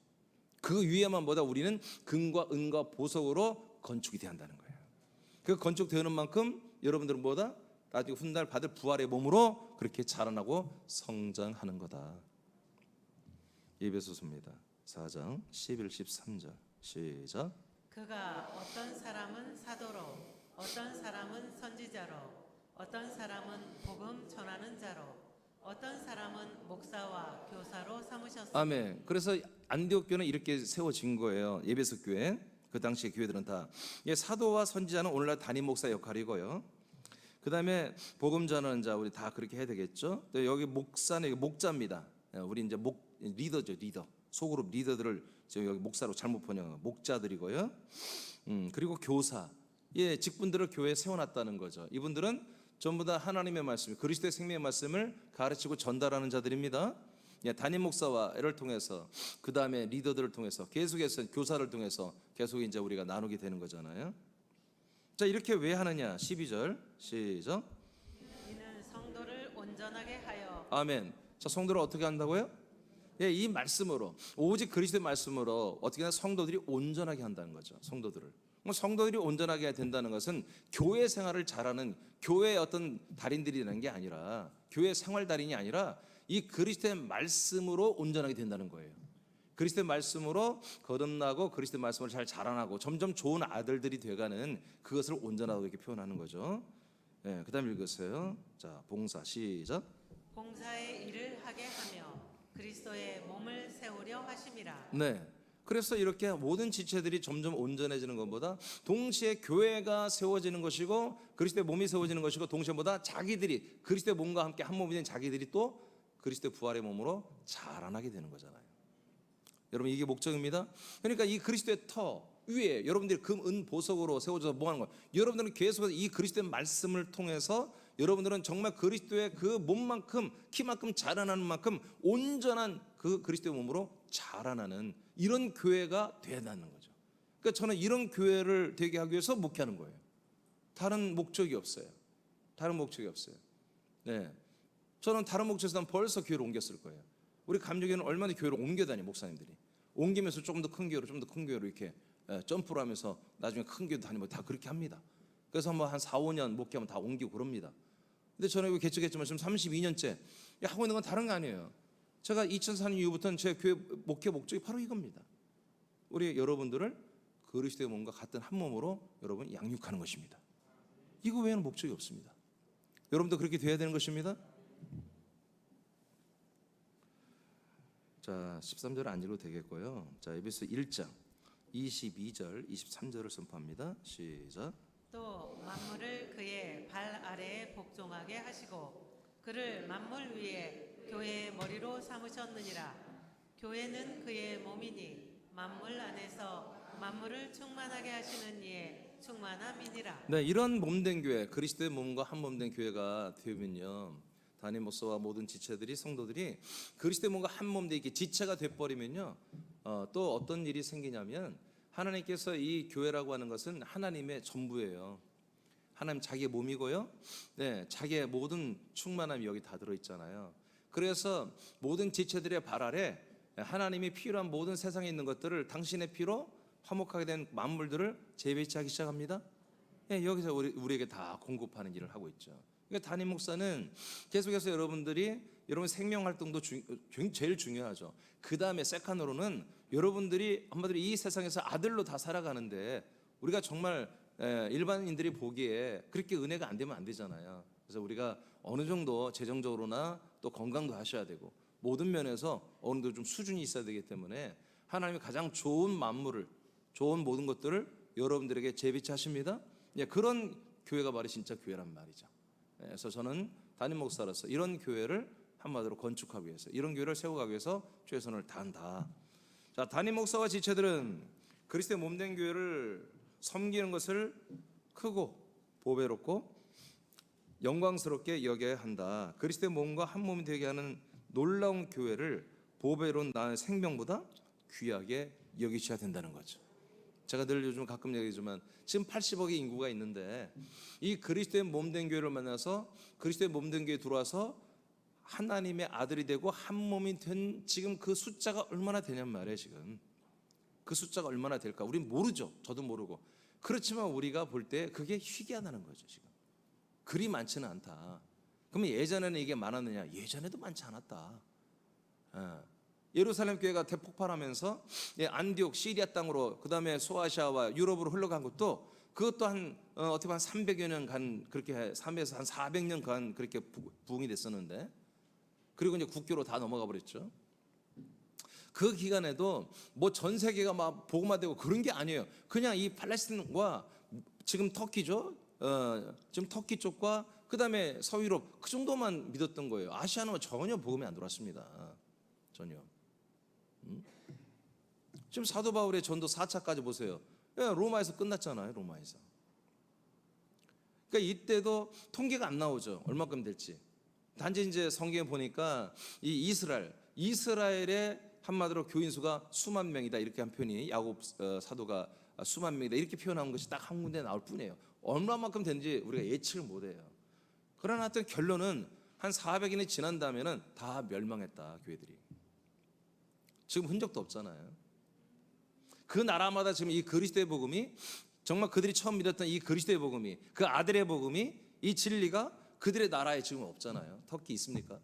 그 위에만 보다 우리는 금과 은과 보석으로 건축이 돼야 한다는 거예요. 그 건축되는 만큼 여러분들은 뭐다? 나중에 훗날 받을 부활의 몸으로 그렇게 자라나고 성장하는 거다. 예배소서입니다. 4장 11, 13절 시작. 그가 어떤 사람은 사도로, 어떤 사람은 선지자로, 어떤 사람은 복음 전하는 자로, 어떤 사람은 목사와 교사로 삼으셨으니. 아멘. 그래서 안디옥 교회는 이렇게 세워진 거예요. 예배소 교회. 그 당시의 교회들은 다 사도와 선지자는 오늘날 담임 목사 역할이고요. 그 다음에 복음 전하는 자 우리 다 그렇게 해야 되겠죠. 또 여기 목사는 목자입니다. 우리 이제 리더죠, 리더. 소그룹 리더들을 여기 목사로 잘못 번역 목자들이고요. 그리고 교사, 직분들을 교회에 세워놨다는 거죠. 이분들은 전부 다 하나님의 말씀, 그리스도의 생명의 말씀을 가르치고 전달하는 자들입니다. 담임 목사와를 통해서 그 다음에 리더들을 통해서 계속해서 교사를 통해서 계속 이제 우리가 나누게 되는 거잖아요. 자, 이렇게 왜 하느냐? 12절 시작. 이는 성도를 온전하게 하여. 아멘. 자, 성도를 어떻게 한다고요? 이 말씀으로 오직 그리스도의 말씀으로 어떻게 하나 성도들이 온전하게 한다는 거죠. 성도들이 온전하게 된다는 것은 교회 생활을 잘하는 교회의 어떤 달인들이라는 게 아니라 교회 생활 달인이 아니라 이 그리스도의 말씀으로 온전하게 된다는 거예요. 그리스도의 말씀으로 거듭나고 그리스도의 말씀을 잘 자라나고 점점 좋은 아들들이 돼가는 그것을 온전하다고 이렇게 표현하는 거죠. 그다음 읽으세요. 자, 봉사 시작. 봉사의 일을 하게 하며 그리스도의 몸을 세우려 하심이라. 네. 그래서 이렇게 모든 지체들이 점점 온전해지는 것보다 동시에 교회가 세워지는 것이고 그리스도의 몸이 세워지는 것이고 동시에 보다 자기들이 그리스도의 몸과 함께 한 몸이 된 자기들이 또 그리스도의 부활의 몸으로 자라나게 되는 거잖아요. 여러분 이게 목적입니다. 그러니까 이 그리스도의 터 위에 여러분들이 금, 은, 보석으로 세워져서 뭐 하는 거예요? 여러분들은 계속해서 이 그리스도의 말씀을 통해서 여러분들은 정말 그리스도의 그 몸만큼 키만큼 자라나는 만큼 온전한 그 그리스도의 몸으로 자라나는 이런 교회가 돼야 하는 거죠. 그러니까 저는 이런 교회를 되게 하기 위해서 목회하는 거예요. 다른 목적이 없어요. 네. 저는 다른 목적에서는 벌써 교회를 옮겼을 거예요. 우리 감리교회는 얼마나 교회를 옮겨다니 목사님들이 옮기면서 조금 더 큰 교회로 좀 더 큰 교회로 이렇게 점프를 하면서 나중에 큰 교회 다니면 다 그렇게 합니다. 그래서 한번 한 4, 5년 목회하면 다 옮기고 그럽니다. 근데 저는 이거 개척했지만 지금 32년째 하고 있는 건 다른 거 아니에요. 제가 2004년 이후부터는 제 교회 목회 목적이 바로 이겁니다. 우리 여러분들을 그리스도의 몸과 같은 한 몸으로 여러분 양육하는 것입니다. 이거 외에는 목적이 없습니다. 여러분도 그렇게 돼야 되는 것입니다. 자, 13절 안 읽어도 되겠고요. 자, 에베소 1장 22절, 23절을 선포합니다. 시작. 또 만물을 그의 발 아래에 복종하게 하시고 그를 만물 위에 교회의 머리로 삼으셨느니라. 교회는 그의 몸이니 만물 안에서 만물을 충만하게 하시는 이의 충만함이니라. 네, 이런 몸된 교회, 그리스도의 몸과 한 몸된 교회가 되면요, 담임 목사와 모든 지체들이 성도들이 그리스도의 몸과 한 몸된 이렇게 지체가 돼버리면요, 또 어떤 일이 생기냐면 하나님께서 이 교회라고 하는 것은 하나님의 전부예요. 하나님 자기의 몸이고요, 네, 자기의 모든 충만함이 여기 다 들어 있잖아요. 그래서 모든 지체들의 발 아래 하나님이 필요한 모든 세상에 있는 것들을 당신의 피로 화목하게 된 만물들을 재배치하기 시작합니다. 네, 여기서 우리에게 다 공급하는 일을 하고 있죠. 그러니까 담임 목사는 계속해서 여러분들이 여러분 생명 활동도 제일 중요하죠. 그 다음에 세컨으로는 여러분들이 한마디로 이 세상에서 아들로 다 살아가는데 우리가 정말 일반인들이 보기에 그렇게 은혜가 안 되면 안 되잖아요. 그래서 우리가 어느 정도 재정적으로나 또 건강도 하셔야 되고 모든 면에서 어느 정도 좀 수준이 있어야 되기 때문에 하나님이 가장 좋은 만물을, 좋은 모든 것들을 여러분들에게 재배치하십니다. 그런 교회가 바로 진짜 교회란 말이죠. 그래서 저는 담임 목사로서 이런 교회를 한마디로 건축하기 위해서, 이런 교회를 세워가기 위해서 최선을 다한다. 자, 담임 목사와 지체들은 그리스도의 몸된 교회를 섬기는 것을 크고 보배롭고 영광스럽게 여겨야 한다. 그리스도의 몸과 한 몸이 되게 하는 놀라운 교회를 보배로운 나의 생명보다 귀하게 여기셔야 된다는 거죠. 제가 늘 요즘 가끔 얘기하지만 지금 80억의 인구가 있는데 이 그리스도의 몸된 교회를 만나서 그리스도의 몸된 교회에 들어와서 하나님의 아들이 되고 한 몸이 된 지금 그 숫자가 얼마나 되냔 말이에요. 지금 그 숫자가 얼마나 될까 우린 모르죠. 저도 모르고. 그렇지만 우리가 볼 때 그게 희귀하다는 거죠. 지금 그리 많지는 않다. 그러면 예전에는 이게 많았느냐? 예전에도 많지 않았다. 예루살렘 교회가 대폭발하면서 안디옥 시리아 땅으로 그 다음에 소아시아와 유럽으로 흘러간 것도 그것도 어떻게 보면 300여 년간 그렇게 3에서 한 400년간 그렇게 부흥이 됐었는데 그리고 이제 국교로 다 넘어가 버렸죠. 그 기간에도 뭐 전 세계가 막 복음화되고 그런 게 아니에요. 그냥 이 팔레스틴과 지금 터키죠. 지금 터키 쪽과 그 다음에 서유럽 그 정도만 믿었던 거예요. 아시아는 전혀 복음이 안 들어왔습니다. 전혀. 지금 사도 바울의 전도 4차까지 보세요. 로마에서 끝났잖아요. 로마에서. 그러니까 이때도 통계가 안 나오죠. 얼마큼 될지. 단지 이제 성경에 보니까 이 이스라엘의 한마디로 교인 수가 수만 명이다 이렇게 한 표현이 야곱 사도가 수만 명이다 이렇게 표현한 것이 딱 한 군데 나올 뿐이에요. 얼마만큼 되는지 우리가 예측을 못 해요. 그러나 하여튼 결론은 한 400년이 지난 다음에는 다 멸망했다 교회들이. 지금 흔적도 없잖아요. 그 나라마다 지금 이 그리스도의 복음이 정말 그들이 처음 믿었던 이 그리스도의 복음이 그 아들의 복음이 이 진리가 그들의 나라에 지금 없잖아요. 터키 있습니까?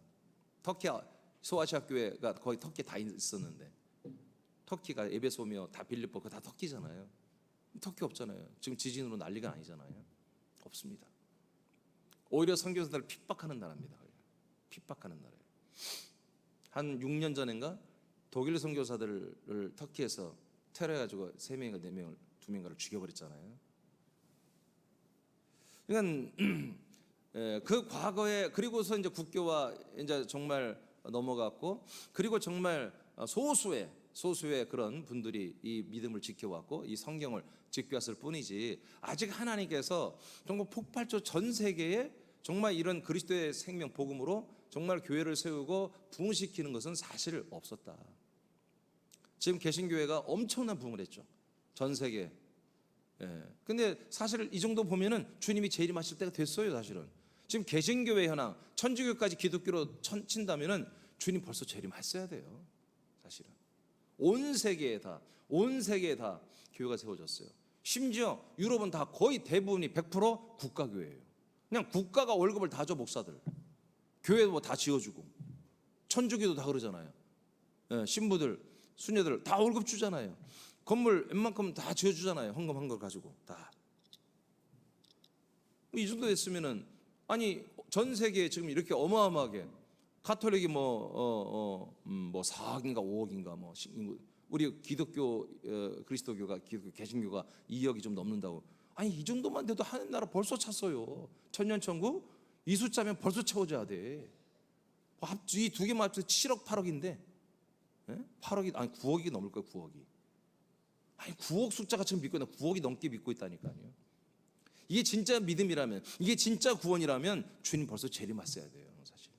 터키 소아시아 교회가 거의 터키 다 있었는데 터키가 에베소며 다 빌립보 그거 다 터키잖아요. 터키 없잖아요. 지금 지진으로 난리가 아니잖아요. 없습니다. 오히려 선교사들을 핍박하는 나라입니다. 핍박하는 나라예요. 한 6년 전인가 독일 선교사들을 터키에서 테러해가지고 3명인가 4명을 2명가를 죽여버렸잖아요. 그러니까 그 과거에 그리고서 이제 국교와 이제 정말 넘어갔고 그리고 정말 소수의 그런 분들이 이 믿음을 지켜왔고 이 성경을 지켜왔을 뿐이지 아직 하나님께서 정말 폭발적 전 세계에 정말 이런 그리스도의 생명 복음으로 정말 교회를 세우고 부흥시키는 것은 사실 없었다. 지금 개신교회가 엄청난 부흥을 했죠. 전 세계. 근데 사실 이 정도 보면은 주님이 재림하실 때가 됐어요. 사실은 지금 개신교회 현황, 천주교까지 기독교로 친다면은 주님 벌써 재림했어야 돼요. 사실은 온 세계에 다 교회가 세워졌어요. 심지어 유럽은 다 거의 대부분이 100% 국가교회예요. 그냥 국가가 월급을 다 줘. 목사들, 교회 뭐 다 지어주고, 천주교도 다 그러잖아요. 예, 신부들, 수녀들 다 월급 주잖아요. 건물 웬만큼 다 지어주잖아요. 헌금 한 걸 가지고 다. 이 정도 됐으면은, 아니 전 세계에 지금 이렇게 어마어마하게 가톨릭이 뭐 4억인가 5억인가 뭐 우리 기독교 그리스도교가 기독교 개신교가 2억이 좀 넘는다고. 아니 이 정도만 돼도 하는 나라 벌써 찼어요. 천년천국 이 숫자면 벌써 채워져야 돼. 이 두 개만 합쳐서 7억 8억인데, 8억이 아니 9억이 넘을 거예요. 9억이. 아니 9억 숫자가 지금 믿고 있나? 9억이 넘게 믿고 있다니까요. 이게 진짜 믿음이라면, 이게 진짜 구원이라면 주님 벌써 재림하셔야 돼요. 사실.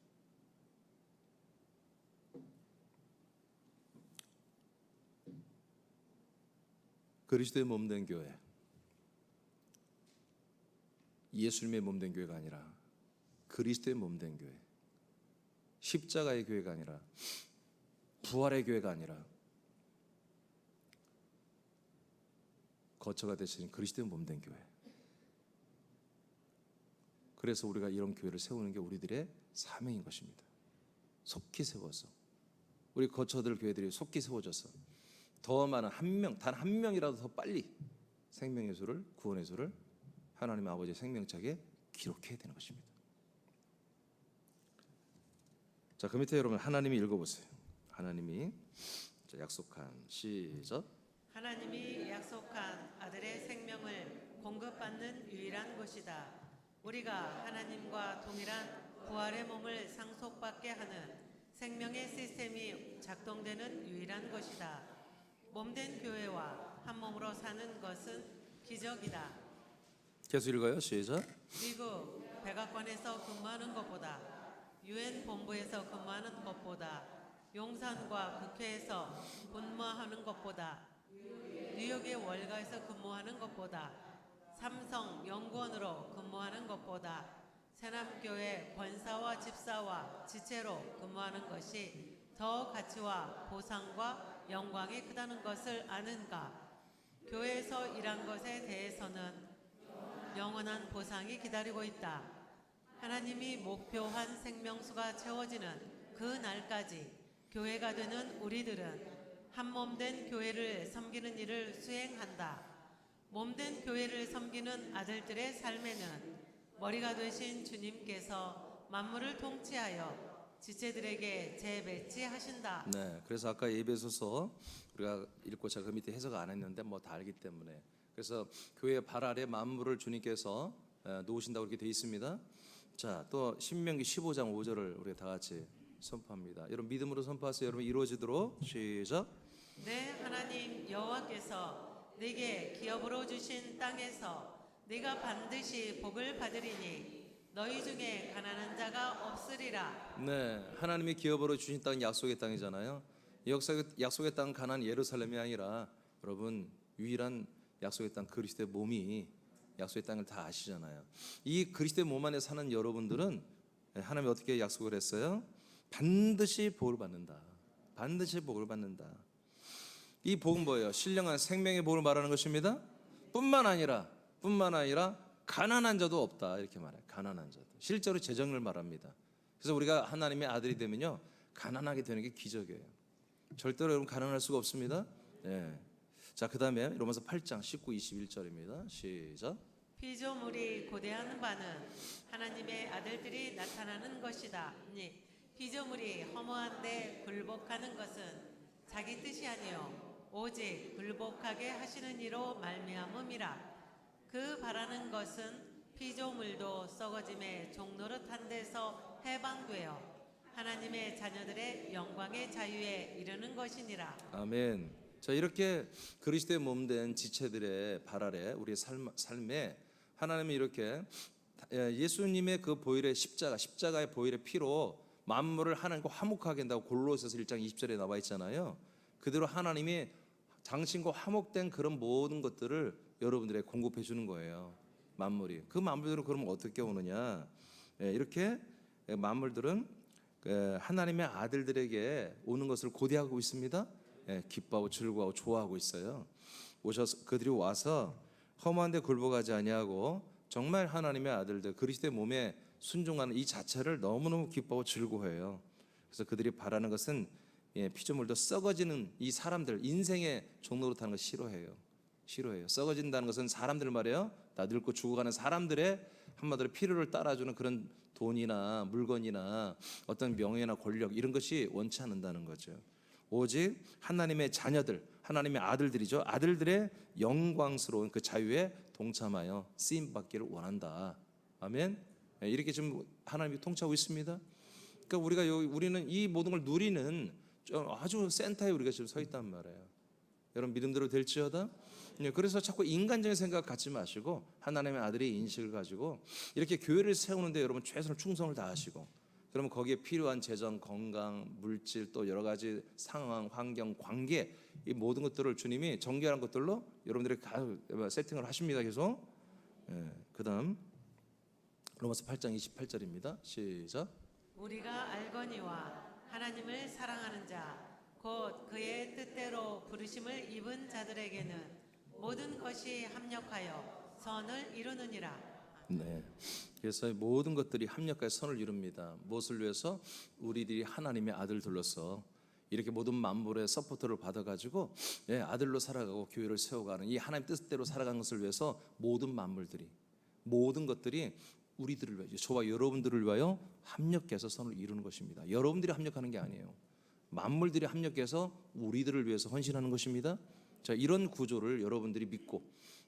그리스도의 몸된 교회, 예수님의 몸된 교회가 아니라 그리스도의 몸된 교회, 십자가의 교회가 아니라 부활의 교회가 아니라 거처가 되신 그리스도의 몸된 교회. 그래서 우리가 이런 교회를 세우는 게 우리들의 사명인 것입니다. 속히 세워서 우리 거처들 교회들이 속히 세워져서 더 많은 한 명, 단 한 명이라도 더 빨리 생명의 수를, 구원의 수를 하나님 아버지의 생명책에 기록해야 되는 것입니다. 자, 그 밑에 여러분 하나님이 읽어보세요. 하나님이 약속한, 시작. 하나님이 약속한 아들의 생명을 공급받는 유일한 곳이다. 우리가 하나님과 동일한 부활의 몸을 상속받게 하는 생명의 시스템이 작동되는 유일한 것이다. 몸된 교회와 한 몸으로 사는 것은 기적이다. 계속 읽어요. 시작. 미국 백악관에서 근무하는 것보다, 유엔 본부에서 근무하는 것보다, 용산과 국회에서 근무하는 것보다, 뉴욕의 월가에서 근무하는 것보다, 삼성 연구원으로 근무하는 것보다, 새남교회 권사와 집사와 지체로 근무하는 것이 더 가치와 보상과 영광이 크다는 것을 아는가? 교회에서 일한 것에 대해서는 영원한 보상이 기다리고 있다. 하나님이 목표한 생명수가 채워지는 그 날까지 교회가 되는 우리들은 한 몸된 교회를 섬기는 일을 수행한다. 몸된 교회를 섬기는 아들들의 삶에는 머리가 되신 주님께서 만물을 통치하여 지체들에게 재배치하신다. 네, 그래서 아까 에베소서 우리가 읽고 제가 그 밑에 해석 안 했는데 뭐 다 알기 때문에, 그래서 교회의 발 아래 만물을 주님께서 놓으신다고 이렇게 돼 있습니다. 자, 또 신명기 15장 5절을 우리가 다 같이 선포합니다. 여러분 믿음으로 선포하세요. 여러분 이루어지도록. 시작. 내 하나님 여호와께서 네게 기업으로 주신 땅에서 네가 반드시 복을 받으리니 너희 중에 가난한 자가 없으리라. 네, 하나님이 기업으로 주신 땅은 약속의 땅이잖아요. 약속의 땅 가나안 예루살렘이 아니라 여러분 유일한 약속의 땅 그리스도의 몸이 약속의 땅을 다 아시잖아요. 이 그리스도의 몸 안에 사는 여러분들은 하나님이 어떻게 약속을 했어요? 반드시 복을 받는다. 반드시 복을 받는다. 이 복은 뭐예요? 신령한 생명의 복을 말하는 것입니다. 뿐만 아니라 가난한 자도 없다 이렇게 말해요. 가난한 자도. 실제로 재정을 말합니다. 그래서 우리가 하나님의 아들이 되면요 가난하게 되는 게 기적이에요. 절대로 여러분 가난할 수가 없습니다. 네. 자, 그 다음에 로마서 8장 19, 21절입니다. 시작. 피조물이 고대하는 바는 하나님의 아들들이 나타나는 것이다. 피조물이 허무한데 굴복하는 것은 자기 뜻이 아니요 오직 굴복하게 하시는 이로 말미암음이라. 그 바라는 것은 피조물도 썩어짐의 종노릇한 데서 해방되어 하나님의 자녀들의 영광의 자유에 이르는 것이니라. 아멘. 자, 이렇게 그리스도의 몸된 지체들의 발 아래 우리의 삶에 하나님이 이렇게 예수님의 그 보혈의 십자가의 보혈의 피로 만물을 하나님과 화목하게 한다고 골로새서 1장 20절에 나와 있잖아요. 그대로 하나님이 당신과 화목된 그런 모든 것들을 여러분들에게 공급해 주는 거예요. 만물이. 그 만물들은 그러면 어떻게 오느냐? 이렇게 만물들은 하나님의 아들들에게 오는 것을 고대하고 있습니다. 기뻐하고 즐거워하고 좋아하고 있어요. 그들이 와서 험한 데 굴복하지 아니하고 정말 하나님의 아들들 그리스도의 몸에 순종하는 이 자체를 너무너무 기뻐하고 즐거워해요. 그래서 그들이 바라는 것은 피조물도 썩어지는 이 사람들 인생의 종로로 타는 거 싫어해요. 썩어진다는 것은 사람들 말이에요. 다 늙고 죽어가는 사람들의 한마디로 필요를 따라주는 그런 돈이나 물건이나 어떤 명예나 권력 이런 것이 원치 않는다는 거죠. 오직 하나님의 자녀들, 하나님의 아들들이죠. 아들들의 영광스러운 그 자유에 동참하여 쓰임 받기를 원한다. 아멘. 이렇게 지금 하나님이 통치하고 있습니다. 그러니까 우리는 이 모든 걸 누리는 좀 아주 센터에 우리가 지금 서 있단 말이에요. 여러분 믿음대로 될지어다. 그래서 자꾸 인간적인 생각 갖지 마시고 하나님의 아들의 인식을 가지고 이렇게 교회를 세우는데 여러분 최선을 충성을 다하시고 그러면 거기에 필요한 재정, 건강, 물질 또 여러 가지 상황, 환경, 관계 이 모든 것들을 주님이 정결한 것들로 여러분들이 세팅을 하십니다. 계속. 그다음 로마서 8장 28절입니다. 시작. 우리가 알거니와 하나님을 사랑하는 자 곧 그의 뜻대로 부르심을 입은 자들에게는 모든 것이 합력하여 선을 이루느니라. 네. 그래서 모든 것들이 합력하여 선을 이룹니다. 무엇을 위해서? 우리들이 하나님의 아들들로서 이렇게 모든 만물의 서포터를 받아가지고 아들로 살아가고 교회를 세워가는 이 하나님 뜻대로 살아가는 것을 위해서 모든 만물들이 모든 것들이 우리들을 위하여 저와 여러분들을 위하여 합력해서 선을 이루는 것입니다. 여러분들이 합력하는 게 아니에요. 만물들이 합력해서 우리들을 위해서 헌신하는 것입니다. 자, 이런 구조를 여러분들이 믿고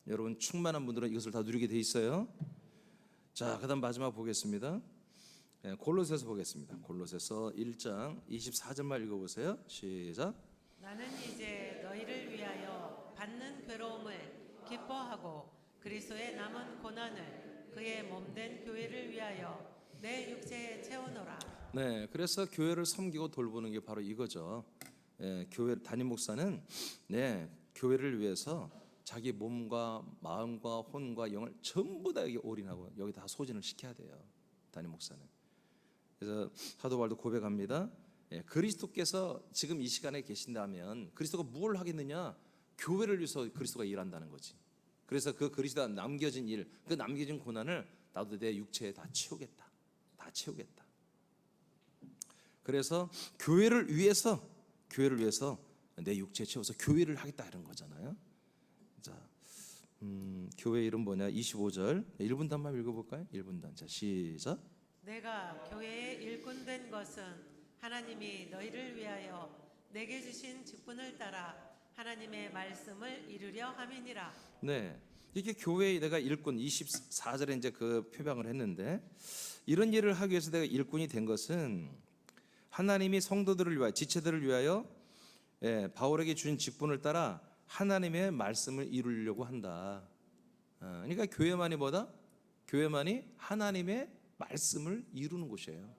여러분 충만한 분들은 이것을 다 누리게 돼 있어요. 자, 그다음 마지막 보겠습니다. 골로새서 보겠습니다. 골로새서 1장 24절만 읽어보세요. 시작. 나는 이제 너희를 위하여 받는 괴로움을 기뻐하고 그리스도의 남은 고난을 그의 몸된 교회를 위하여 내 육체에 채우노라. 네, 그래서 교회를 섬기고 돌보는 게 바로 이거죠. 교회 담임 목사는 교회를 위해서 자기 몸과 마음과 혼과 영을 전부 다 여기 올인하고 여기 다 소진을 시켜야 돼요. 담임 목사는. 그래서 사도 바울도 고백합니다. 그리스도께서 지금 이 시간에 계신다면 그리스도가 뭘 하겠느냐? 교회를 위해서 그리스도가 일한다는 거지. 그래서 그 그리스도가 남겨진 일, 그 남겨진 고난을 나도 내 육체에 다 채우겠다. 다 채우겠다. 그래서 교회를 위해서 내 육체에 채워서 교회를 하겠다 이런 거잖아요. 자, 교회 이름 뭐냐? 25절 1분단만 읽어볼까요? 1분단. 자, 시작. 내가 교회의 일꾼 된 것은 하나님이 너희를 위하여 내게 주신 직분을 따라 하나님의 말씀을 이루려 함이니라. 네, 이게 교회에 내가 일꾼 24절에 이제 그 표방을 했는데 이런 일을 하기 위해서 내가 일꾼이 된 것은 하나님이 성도들을 위하여 지체들을 위하여 바울에게 주신 직분을 따라 하나님의 말씀을 이루려고 한다. 그러니까 교회만이 뭐다? 교회만이 하나님의 말씀을 이루는 곳이에요.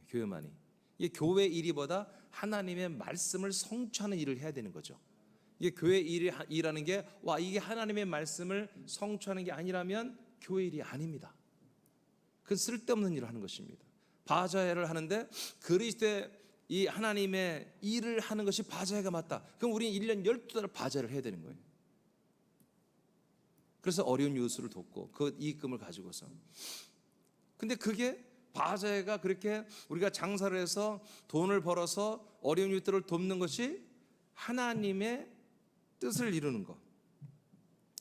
교회만이. 이 교회 일이보다 하나님의 말씀을 성취하는 일을 해야 되는 거죠. 이게 교회 일이라는 게 이게 하나님의 말씀을 성취하는 게 아니라면 교회 일이 아닙니다. 그건 쓸데없는 일을 하는 것입니다. 바자회를 하는데 그리스도의 이 하나님의 일을 하는 것이 바자회가 맞다. 그럼 우리는 1년 12달 바자회를 해야 되는 거예요. 그래서 어려운 이웃을 돕고 그 이익금을 가지고서. 근데 그게 바자회가 그렇게 우리가 장사를 해서 돈을 벌어서 어려운 이웃들을 돕는 것이 하나님의 뜻을 이루는 것,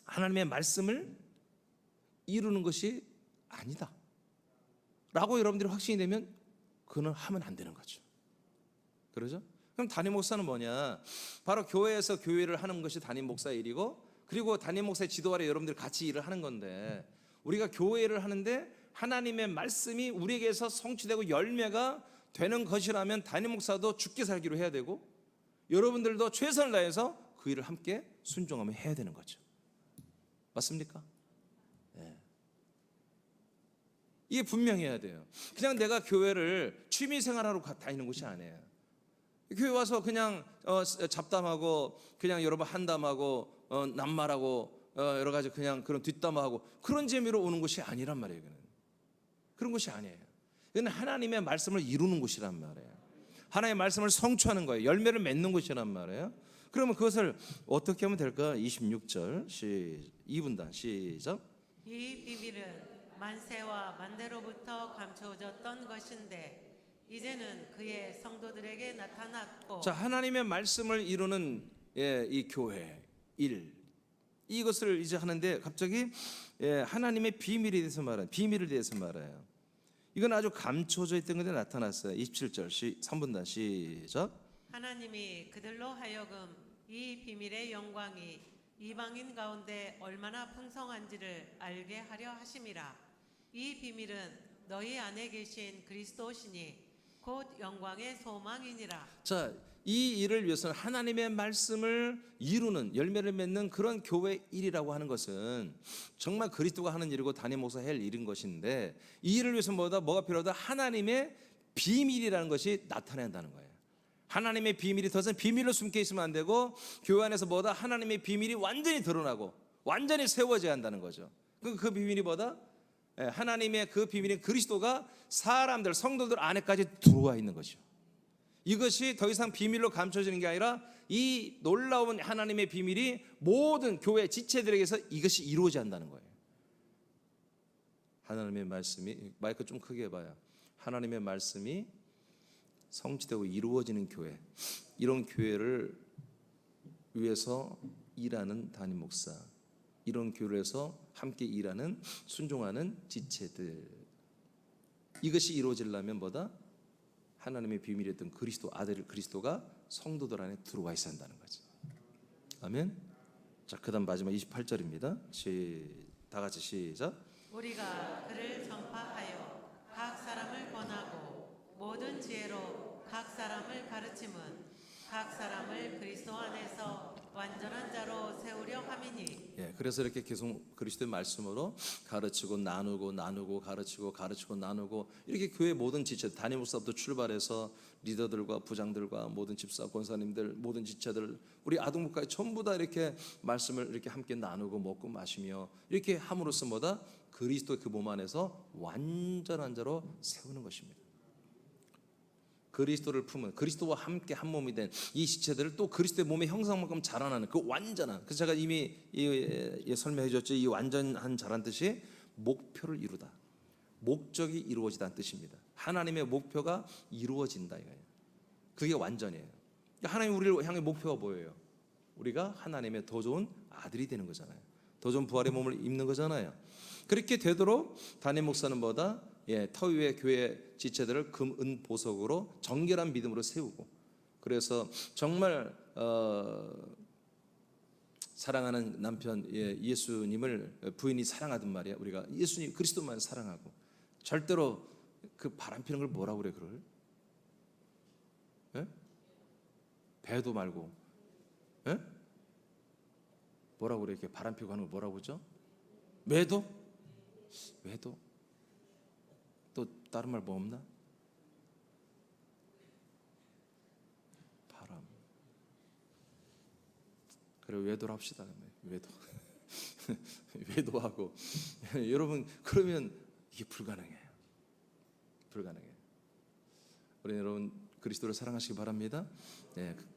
하나님의 말씀을 이루는 것이 아니다 라고 여러분들이 확신이 되면 그는 하면 안 되는 거죠. 그러죠? 그럼 담임 목사는 뭐냐? 바로 교회에서 교회를 하는 것이 담임 목사의 일이고, 그리고 담임 목사의 지도 아래 여러분들이 같이 일을 하는 건데, 우리가 교회를 하는데 하나님의 말씀이 우리에게서 성취되고 열매가 되는 것이라면 담임 목사도 죽게 살기로 해야 되고, 여러분들도 최선을 다해서 그 일을 함께 순종하며 해야 되는 거죠. 맞습니까? 이게 분명해야 돼요. 그냥 내가 교회를 취미 생활하러 다니는 곳이 아니에요. 교회 와서 그냥 잡담하고 그냥 여러분 한담하고 낱말하고 여러 가지 그냥 그런 뒷담화하고 그런 재미로 오는 것이 아니란 말이에요. 그런 것이 아니에요. 이건 하나님의 말씀을 이루는 곳이란 말이에요. 하나님의 말씀을 성취하는 거예요. 열매를 맺는 곳이란 말이에요. 그러면 그것을 어떻게 하면 될까? 26절 2분단 시작. 이 비밀은 만세와 만대로부터 감춰졌던 것인데 이제는 그의 성도들에게 나타났고. 자, 하나님의 말씀을 이루는 이 교회 일, 이것을 이제 하는데 갑자기 하나님의 비밀에 대해서 말해요. 비밀에 대해서 말해요. 이건 아주 감춰져 있던 것에 나타났어요. 27절 3분단 시작. 하나님이 그들로 하여금 이 비밀의 영광이 이방인 가운데 얼마나 풍성한지를 알게 하려 하심이라. 이 비밀은 너희 안에 계신 그리스도시니 곧 영광의 소망이니라. 자, 이 일을 위해서는 하나님의 말씀을 이루는, 열매를 맺는 그런 교회 일이라고 하는 것은 정말 그리스도가 하는 일이고 담임 목사 할 일인 것인데, 이 일을 위해서 뭐가 필요하다? 하나님의 비밀이라는 것이 나타나야 한다는 거예요. 하나님의 비밀이 더 이상 비밀로 숨겨 있으면 안 되고, 교회 안에서 하나님의 비밀이 완전히 드러나고 완전히 세워져야 한다는 거죠. 그 비밀이 하나님의 그 비밀인 그리스도가 사람들, 성도들 안에까지 들어와 있는 거죠. 이것이 더 이상 비밀로 감춰지는 게 아니라 이 놀라운 하나님의 비밀이 모든 교회 지체들에게서 이것이 이루어져야 한다는 거예요. 하나님의 말씀이, 마이크 좀 크게 해봐요. 하나님의 말씀이 성취되고 이루어지는 교회, 이런 교회를 위해서 일하는 담임 목사, 이런 교회에서 함께 일하는 순종하는 지체들, 이것이 이루어지려면 하나님의 비밀이었던 그리스도 아들 그리스도가 성도들 안에 들어와 있어야 한다는 거죠. 아멘. 자, 그다음 마지막 28절입니다. 다 같이 시작. 우리가 그를 전파하여 각 사람을 권하고 모든 지혜로 각 사람을 가르침은 각 사람을 그리스도 안에서 완전한 자로 세우려 함이니. 그래서 이렇게 계속 그리스도의 말씀으로 가르치고 나누고 가르치고 나누고, 이렇게 교회 모든 지체, 담임 목사부터 출발해서 리더들과 부장들과 모든 집사 권사님들, 모든 지체들, 우리 아동부까지 전부 다 이렇게 말씀을 이렇게 함께 나누고 먹고 마시며 이렇게 함으로써 그리스도의 그 몸 안에서 완전한 자로 세우는 것입니다. 그리스도를 품은, 그리스도와 함께 한 몸이 된 이 지체들을 또 그리스도의 몸의 형상만큼 자라나는 그 완전한, 그래서 제가 이미 설명해 줬죠. 이 완전한 자란 뜻이 목표를 이루다, 목적이 이루어지다는 뜻입니다. 하나님의 목표가 이루어진다 이거예요. 그게 완전이에요. 하나님 우리를 향해 목표가 뭐예요? 우리가 하나님의 더 좋은 아들이 되는 거잖아요. 더 좋은 부활의 몸을 입는 거잖아요. 그렇게 되도록 담임 목사는 터 위의 교회 지체들을 금, 은, 보석으로 정결한 믿음으로 세우고, 그래서 정말 사랑하는 남편 예수님을 부인이 사랑하던 말이야. 우리가 예수님 그리스도만 사랑하고 절대로 그 바람 피는 걸 뭐라고 그래? 그걸 배도 말고 뭐라고 그래? 이렇게 바람 피고 하는 거 뭐라고 그러죠? 외도? 또 다른 말 뭐 없나? 바람. 그래, 외도를 합시다. 외도. 외도하고 여러분, 그러면 이게 불가능해요. 우리 여러분 그리스도를 사랑하시기 바랍니다.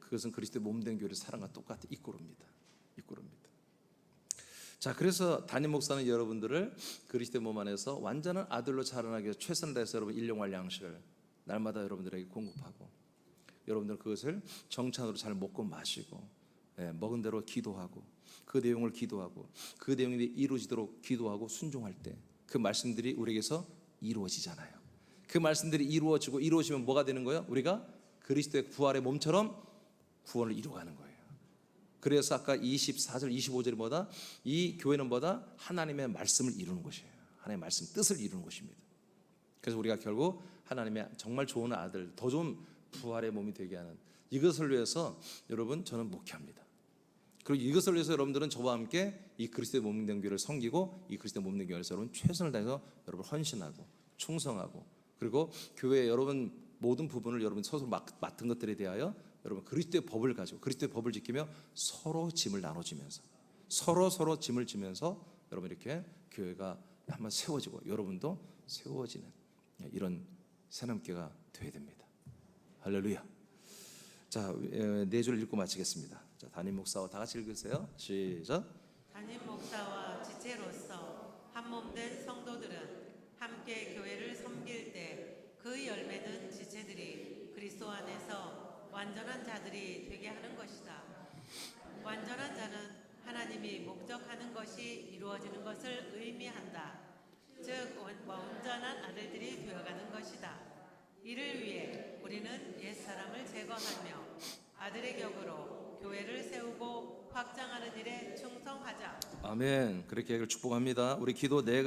그것은 그리스도의 몸된 교회를 사랑과 똑같이 이끌어옵니다. 자, 그래서 담임 목사는 여러분들을 그리스도의 몸 안에서 완전한 아들로 자라나기 위해서 최선을 다해서 여러분 일용할 양식을 날마다 여러분들에게 공급하고, 여러분들 그것을 정찬으로 잘 먹고 마시고, 먹은 대로 기도하고, 그 내용을 기도하고, 그 내용이 이루어지도록 기도하고 순종할 때 그 말씀들이 우리에게서 이루어지잖아요. 그 말씀들이 이루어지면 뭐가 되는 거예요? 우리가 그리스도의 부활의 몸처럼 구원을 이루어가는 거예요. 그래서 아까 24절 25절이 이 교회는 하나님의 말씀을 이루는 것이에요. 하나님의 말씀 뜻을 이루는 것입니다. 그래서 우리가 결국 하나님의 정말 좋은 아들, 더 좋은 부활의 몸이 되게 하는 이것을 위해서 여러분 저는 목회합니다. 그리고 이것을 위해서 여러분들은 저와 함께 이 그리스도의 몸된 교회를 섬기고, 이 그리스도의 몸된 교회에서 여러분 최선을 다해서 여러분 헌신하고 충성하고, 그리고 교회의 여러분 모든 부분을 여러분 스스로 맡은 것들에 대하여 여러분 그리스도의 법을 가지고 그리스도의 법을 지키며 서로 짐을 나눠주면서 서로 짐을 지면서 여러분 이렇게 교회가 한번 세워지고, 여러분도 세워지는 이런 새넘게가 되어야 됩니다. 할렐루야. 자, 네 줄 읽고 마치겠습니다. 자, 담임 목사와 다 같이 읽으세요. 시작. 담임 목사와 지체로서 한몸된 성도들은 함께 교회를 섬길 때 그 열매는 지체들이 그리스도 안에서 완전한 자들이 되게 하는 것이다. 완전한 자는 하나님이 목적하는 것이 이루어지는 것을 의미한다. 즉 온전한 아들들이 되어가는 것이다. 이를 위해 우리는 옛사람을 제거하며 아들의 격으로 교회를 세우고 확장하는 일에 충성하자. 아멘. 그렇게 축복합니다. 우리 기도 네